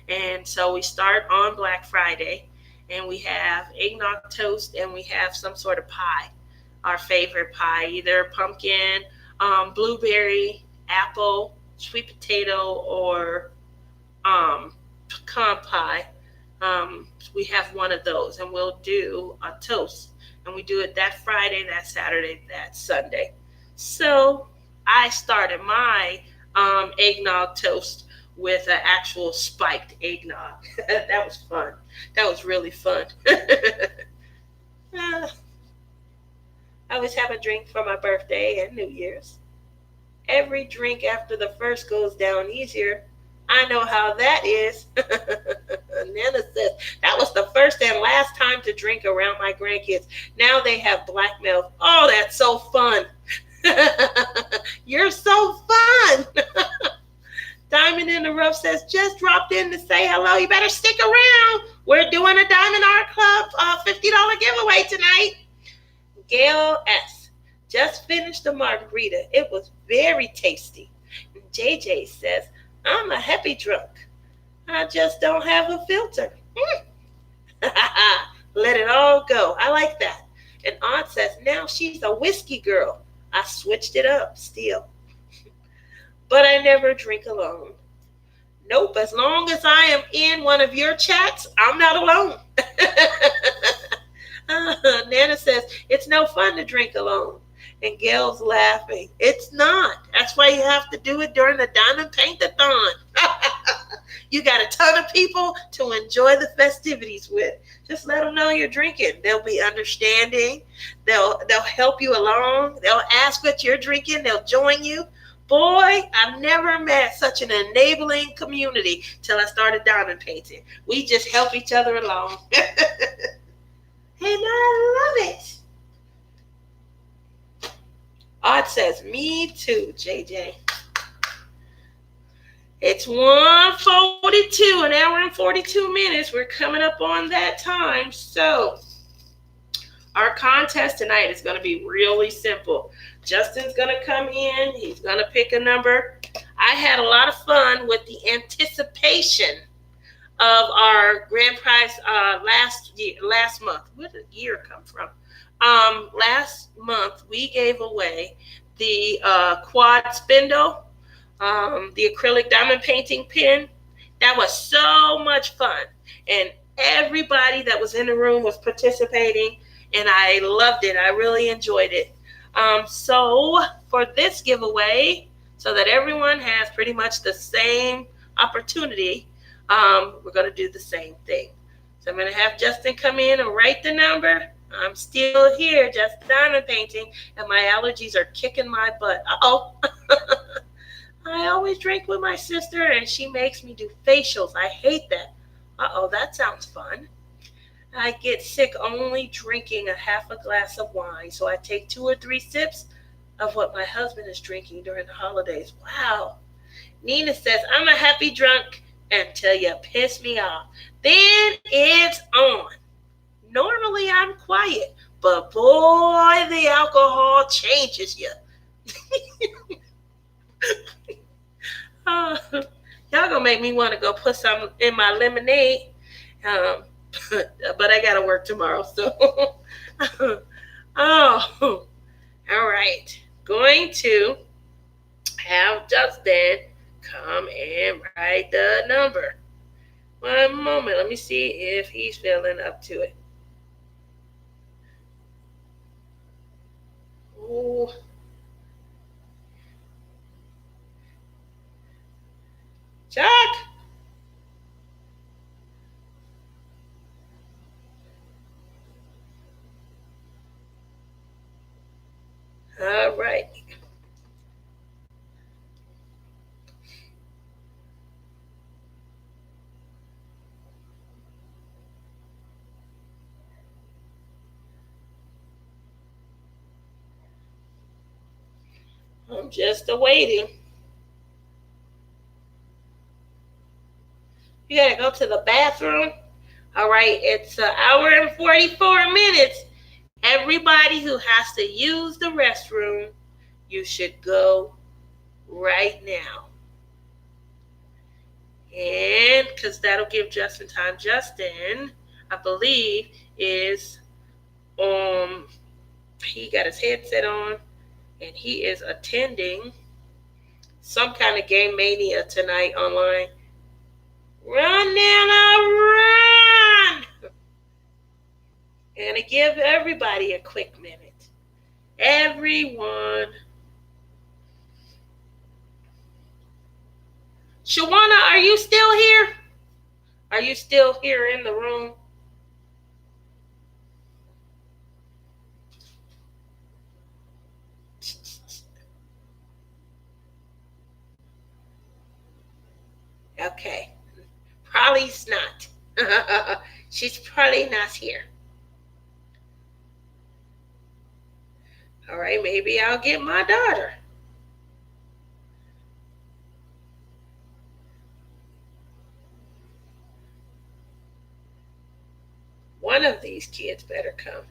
And so we start on Black Friday and we have eggnog toast and we have some sort of pie, our favorite pie, either pumpkin, blueberry, apple, sweet potato, or pecan pie. We have one of those and we'll do a toast, and we do it that Friday, that Saturday, that Sunday. So I started my eggnog toast with an actual spiked eggnog. That was fun. That was really fun. I always have a drink for my birthday and New Year's. Every drink after the first goes down easier. I know how that is. Nana says, that was the first and last time to drink around my grandkids. Now they have black milk. Oh, that's so fun. You're so fun. Diamond in the Rough says, just dropped in to say hello. You better stick around. We're doing a Diamond Art Club $50 giveaway tonight. Gail S. Just finished the margarita. It was very tasty. JJ says, I'm a happy drunk. I just don't have a filter. Let it all go. I like that. And Aunt says, now she's a whiskey girl. I switched it up still. But I never drink alone. Nope, as long as I am in one of your chats, I'm not alone. Nana says, it's no fun to drink alone. And Gail's laughing. It's not. That's why you have to do it during the Diamond Paint-a-thon. You got a ton of people to enjoy the festivities with. Just let them know you're drinking. They'll be understanding. They'll help you along. They'll ask what you're drinking. They'll join you. Boy, I've never met such an enabling community till I started diamond painting. We just help each other along. And I love it. Odd says, me too, JJ. It's 1:42, an hour and 42 minutes. We're coming up on that time. So our contest tonight is going to be really simple. Justin's going to come in. He's going to pick a number. I had a lot of fun with the anticipation of our grand prize last month. Where did year come from? Last month we gave away the quad spindle, the acrylic diamond painting pen. That was so much fun, and everybody that was in the room was participating, and I loved it. I really enjoyed it. So for this giveaway, so that everyone has pretty much the same opportunity, we're going to do the same thing. So I'm going to have Justin come in and write the number. I'm still here, just diamond painting, and my allergies are kicking my butt. Uh-oh. I always drink with my sister, and she makes me do facials. I hate that. Uh-oh, that sounds fun. I get sick only drinking a half a glass of wine, so I take 2 or 3 sips of what my husband is drinking during the holidays. Wow. Nina says, I'm a happy drunk until you piss me off. Then it's on. Normally I'm quiet, but boy, the alcohol changes you. Y'all gonna make me want to go put some in my lemonade. But I gotta work tomorrow, so. Oh, all right. Going to have Justin come and write the number. One moment. Let me see if he's feeling up to it. Ooh. Chuck. All right. I'm just awaiting. You gotta go to the bathroom. All right, it's an hour and 44 minutes. Everybody who has to use the restroom, you should go right now. And because that'll give Justin time. Justin, I believe, is he got his headset on and he is attending some kind of Game Mania tonight online. Run, Nana, run! And to give everybody a quick minute. Everyone. Shawana, are you still here? Are you still here in the room? Okay. Probably not. She's probably not here. All right, maybe I'll get my daughter. One of these kids better come.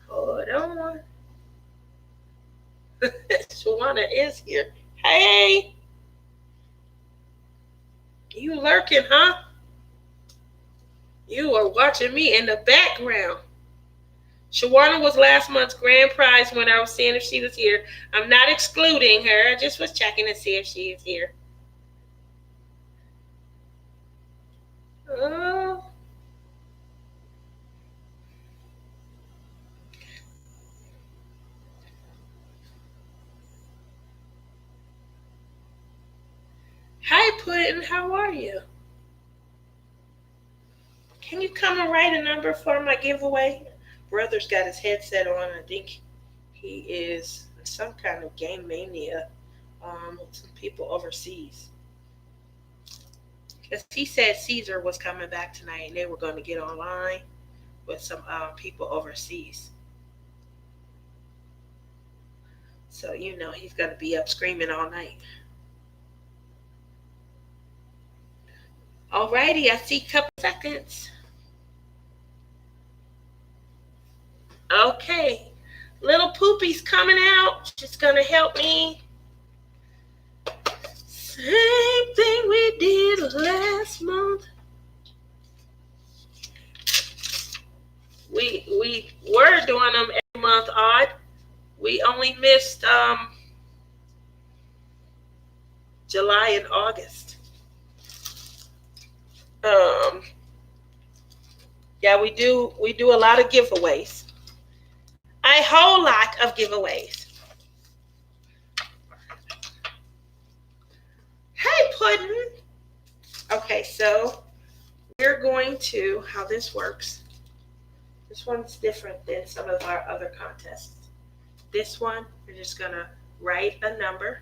Hold on. Shawana is here. Hey. You lurking, huh? You are watching me in the background. Shawana was last month's grand prize winner. I was seeing if she was here. I'm not excluding her. I just was checking to see if she is here. Oh. Hi, Puddin'. How are you? Can you come and write a number for my giveaway? Brother's got his headset on. I think he is in some kind of Game Mania with some people overseas. Because he said Caesar was coming back tonight and they were going to get online with some people overseas. So, he's going to be up screaming all night. Alrighty, I see a couple seconds. Okay, little Poopy's coming out. She's gonna help me. Same thing we did last month. We were doing them every month odd. We only missed July and August. Yeah, we do a lot of giveaways. A whole lot of giveaways. Hey, Puddin'. Okay, so we're going to, how this works. This one's different than some of our other contests. This one, we're just going to write a number.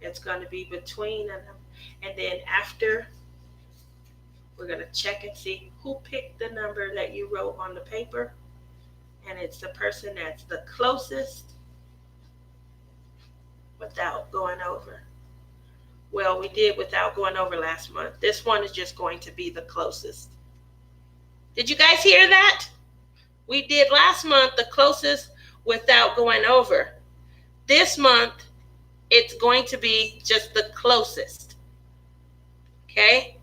It's going to be between a number. And then after, we're going to check and see who picked the number that you wrote on the paper. And it's the person that's the closest without going over. Well, we did without going over last month. This one is just going to be the closest. Did you guys hear that? We did last month the closest without going over. This month, it's going to be just the closest. Okay?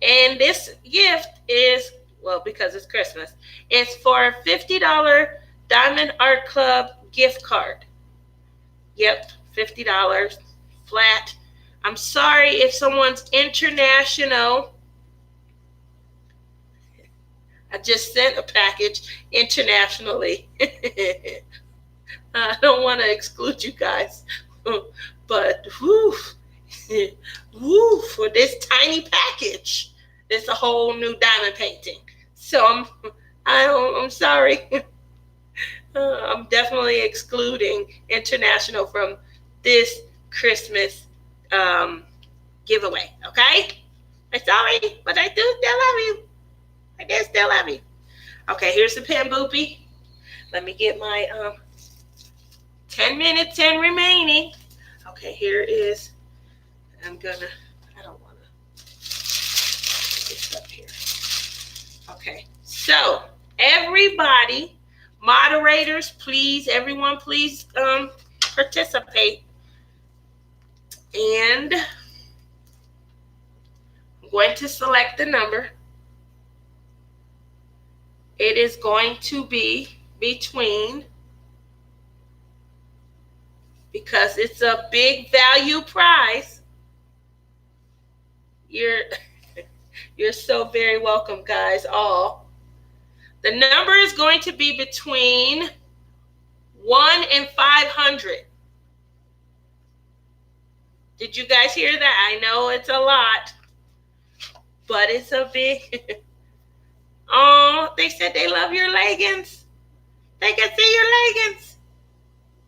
And this gift is, well, because it's Christmas, it's for a $50 Diamond Art Club gift card. Yep, $50 flat. I'm sorry if someone's international. I just sent a package internationally. I don't want to exclude you guys, but woo, for this tiny package. It's a whole new diamond painting. So I'm sorry. I'm definitely excluding international from this Christmas giveaway. Okay? I'm sorry, but I do still love you. I do still love you. Okay, here's the pen boopy. Let me get my 10 minutes and remaining. Okay, here is, I don't want to put this up here. Okay, so everybody, moderators, please, everyone, please participate. And I'm going to select the number. It is going to be between, because it's a big value prize. You're so very welcome, guys, all. The number is going to be between 1 and 500. Did you guys hear that? I know it's a lot, but it's a big. Oh, they said they love your leggings. They can see your leggings.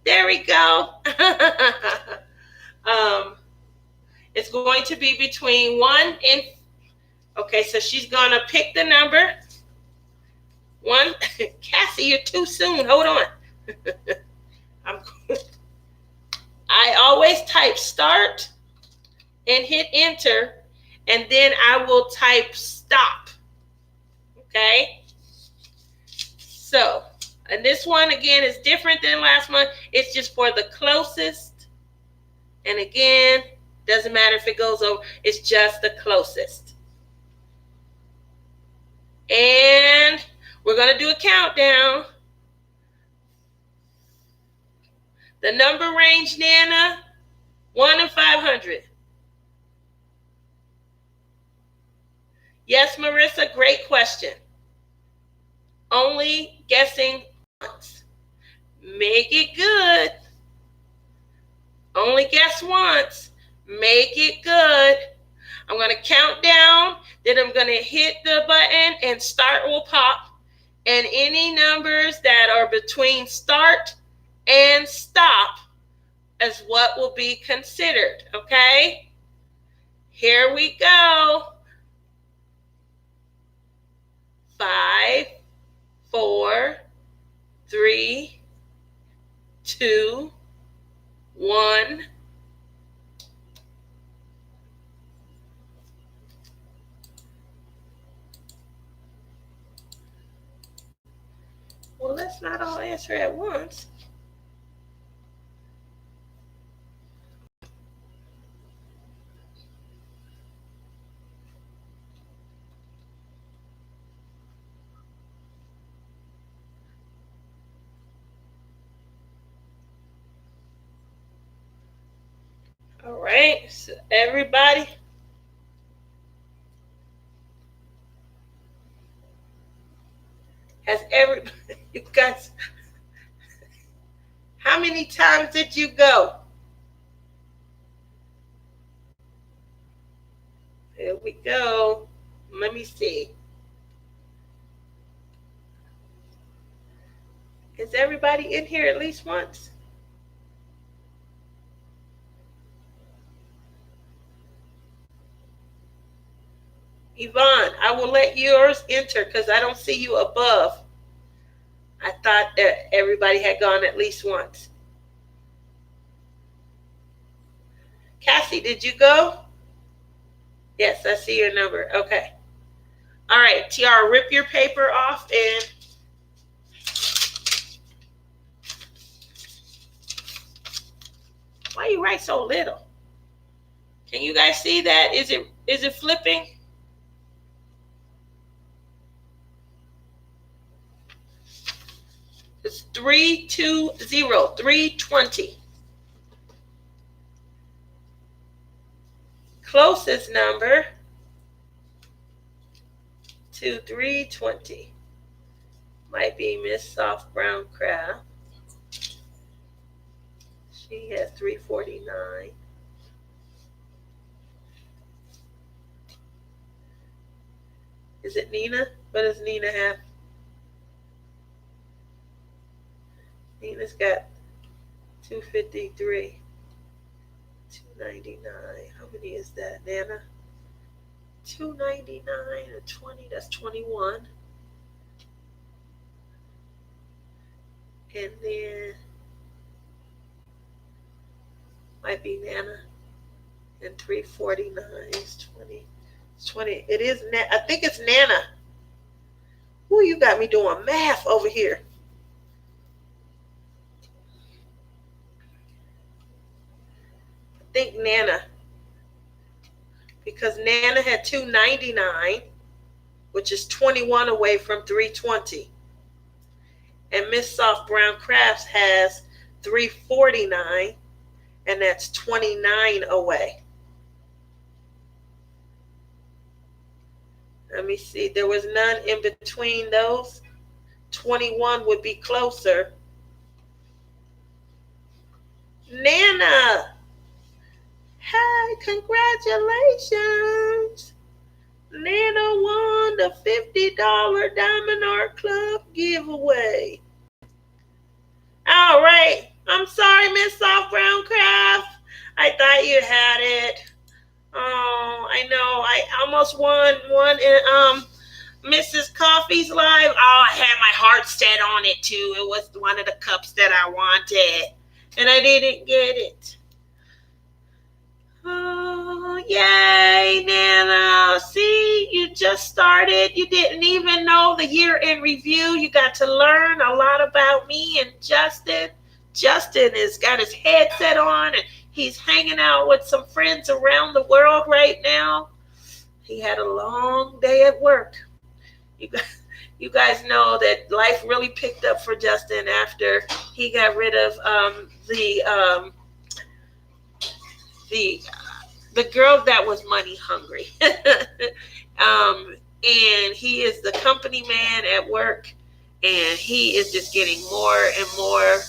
There we go. It's going to be between 1 and, okay, so she's going to pick the number. 1, Cassie, you're too soon. Hold on. I always type start and hit enter, and then I will type stop. Okay? So, and this one again is different than last month. It's just for the closest. And again, doesn't matter if it goes over, it's just the closest. And we're going to do a countdown. The number range, Nana, 1 and 500. Yes, Marissa, great question. Only guessing once. Make it good. Only guess once. Make it good. I'm going to count down, then I'm going to hit the button and start will pop. And any numbers that are between start and stop is what will be considered, okay? Here we go. 5, 4, 3, 2, 1. Well, let's not all answer at once. All right, so everybody. You guys, how many times did you go? Here we go. Let me see. Is everybody in here at least once? Yvonne, I will let yours enter because I don't see you above. I thought that everybody had gone at least once. Cassie, did you go? Yes, I see your number. Okay. All right, Tiara, rip your paper off and why you write so little? Can you guys see that? Is it flipping? It's 320, 320. Closest number to 320 might be Miss Soft Brown Crab. She has 349. Is it Nina? What does Nina have? Nina's got 253, 299. How many is that, Nana? 299 and 20, that's 21. And then might be Nana. And 349 is 20. It's 20. It is, I think it's Nana. Ooh, you got me doing math over here. I think Nana. Because Nana had 299, which is 21 away from 320. And Miss Soft Brown Crafts has 349, and that's 29 away. Let me see. There was none in between those. 21 would be closer. Nana. Hi, congratulations. Nana won the $50 Diamond Art Club giveaway. All right. I'm sorry, Miss Soft Brown Craft. I thought you had it. Oh, I know. I almost won one in Mrs. Coffee's live. Oh, I had my heart set on it too. It was one of the cups that I wanted, and I didn't get it. Oh, yay, Nana. See, you just started. You didn't even know the year in review. You got to learn a lot about me and Justin. Justin has got his headset on, and he's hanging out with some friends around the world right now. He had a long day at work. You guys know that life really picked up for Justin after he got rid of the girl that was money hungry. And he is the company man at work, and he is just getting more and more.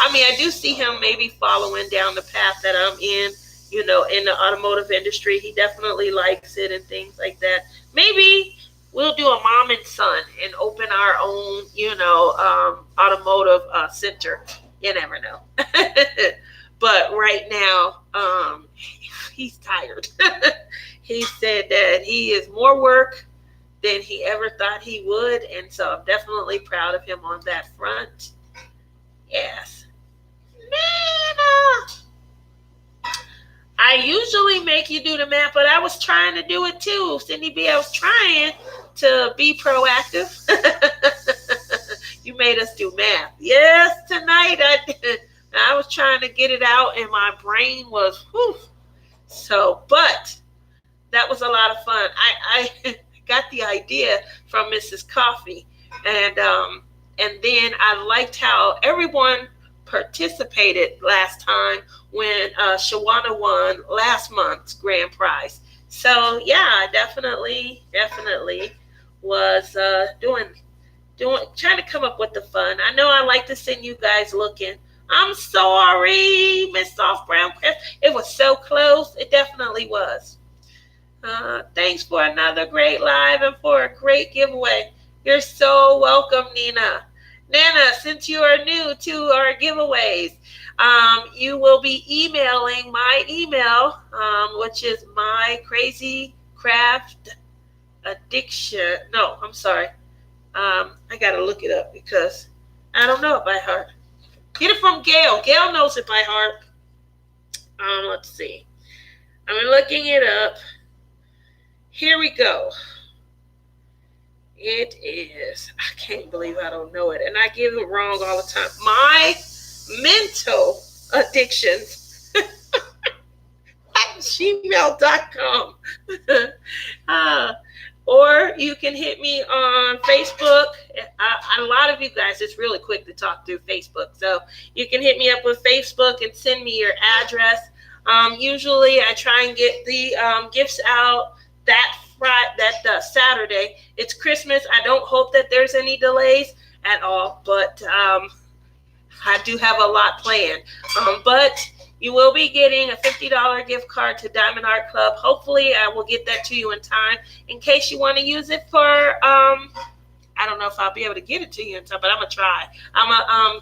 I mean, I do see him maybe following down the path that I'm in, in the automotive industry. He definitely likes it and things like that. Maybe we'll do a mom and son and open our own, automotive center. You never know. But right now, he's tired. He said that he is more work than he ever thought he would. And so I'm definitely proud of him on that front. Yes. Nana! I usually make you do the math, but I was trying to do it too. Cindy B, I was trying to be proactive. You made us do math. Yes, tonight I was trying to get it out, and my brain was, whew. So, but that was a lot of fun. I got the idea from Mrs. Coffee, and then I liked how everyone participated last time when Shawana won last month's grand prize. So yeah, I definitely was trying to come up with the fun. I know I like to send you guys looking. I'm sorry, Miss Soft Brown Craft. It was so close. It definitely was. Thanks for another great live and for a great giveaway. You're so welcome, Nina. Nana, since you are new to our giveaways, you will be emailing my email, which is my crazy craft addiction. No, I'm sorry. I got to look it up because I don't know it by heart. Get it from Gail. Gail knows it by heart. Let's see. I'm looking it up. Here we go. It is, I can't believe I don't know it. And I give it wrong all the time. My mental addictions at gmail.com. Or you can hit me on Facebook. A lot of you guys, it's really quick to talk through Facebook. So you can hit me up with Facebook and send me your address. Usually I try and get the gifts out that Saturday. It's Christmas. I don't hope that there's any delays at all, but I do have a lot planned. But You will be getting a $50 gift card to Diamond Art Club. Hopefully, I will get that to you in time in case you want to use it for I don't know if I'll be able to get it to you in time, but I'm gonna try. I'm a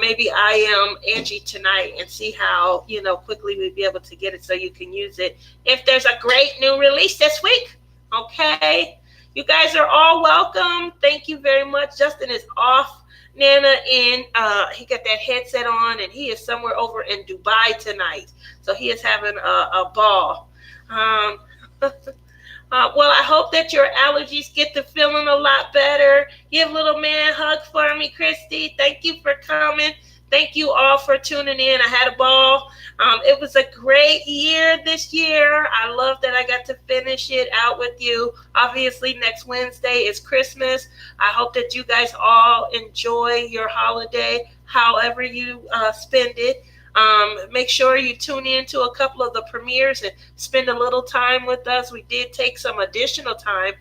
maybe I am Angie tonight and see how quickly we'd be able to get it so you can use it if there's a great new release this week. Okay, you guys are all welcome. Thank you very much. Justin is off. Nana in he got that headset on and he is somewhere over in Dubai tonight, so he is having a ball. Well, I hope that your allergies get to feeling a lot better. Give little man a hug for me, Christy. Thank you for coming. Thank you all for tuning in. I had a ball. It was a great year this year. I love that I got to finish it out with you. Obviously, next Wednesday is Christmas. I hope that you guys all enjoy your holiday, however you spend it. Make sure you tune in to a couple of the premieres and spend a little time with us. We did take some additional time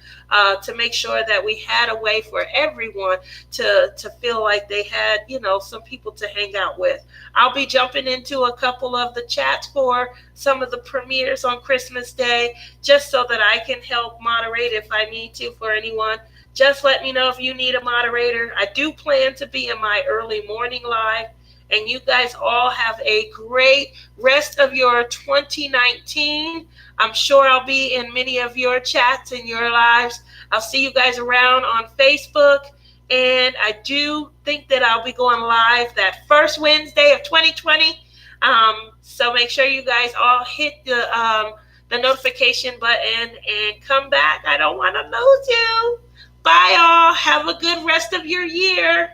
to make sure that we had a way for everyone to feel like they had, some people to hang out with. I'll be jumping into a couple of the chats for some of the premieres on Christmas Day, just so that I can help moderate if I need to for anyone. Just let me know if you need a moderator. I do plan to be in my early morning live. And you guys all have a great rest of your 2019. I'm sure I'll be in many of your chats and your lives. I'll see you guys around on Facebook. And I do think that I'll be going live that first Wednesday of 2020. So make sure you guys all hit the notification button and come back. I don't want to lose you. Bye, all. Have a good rest of your year.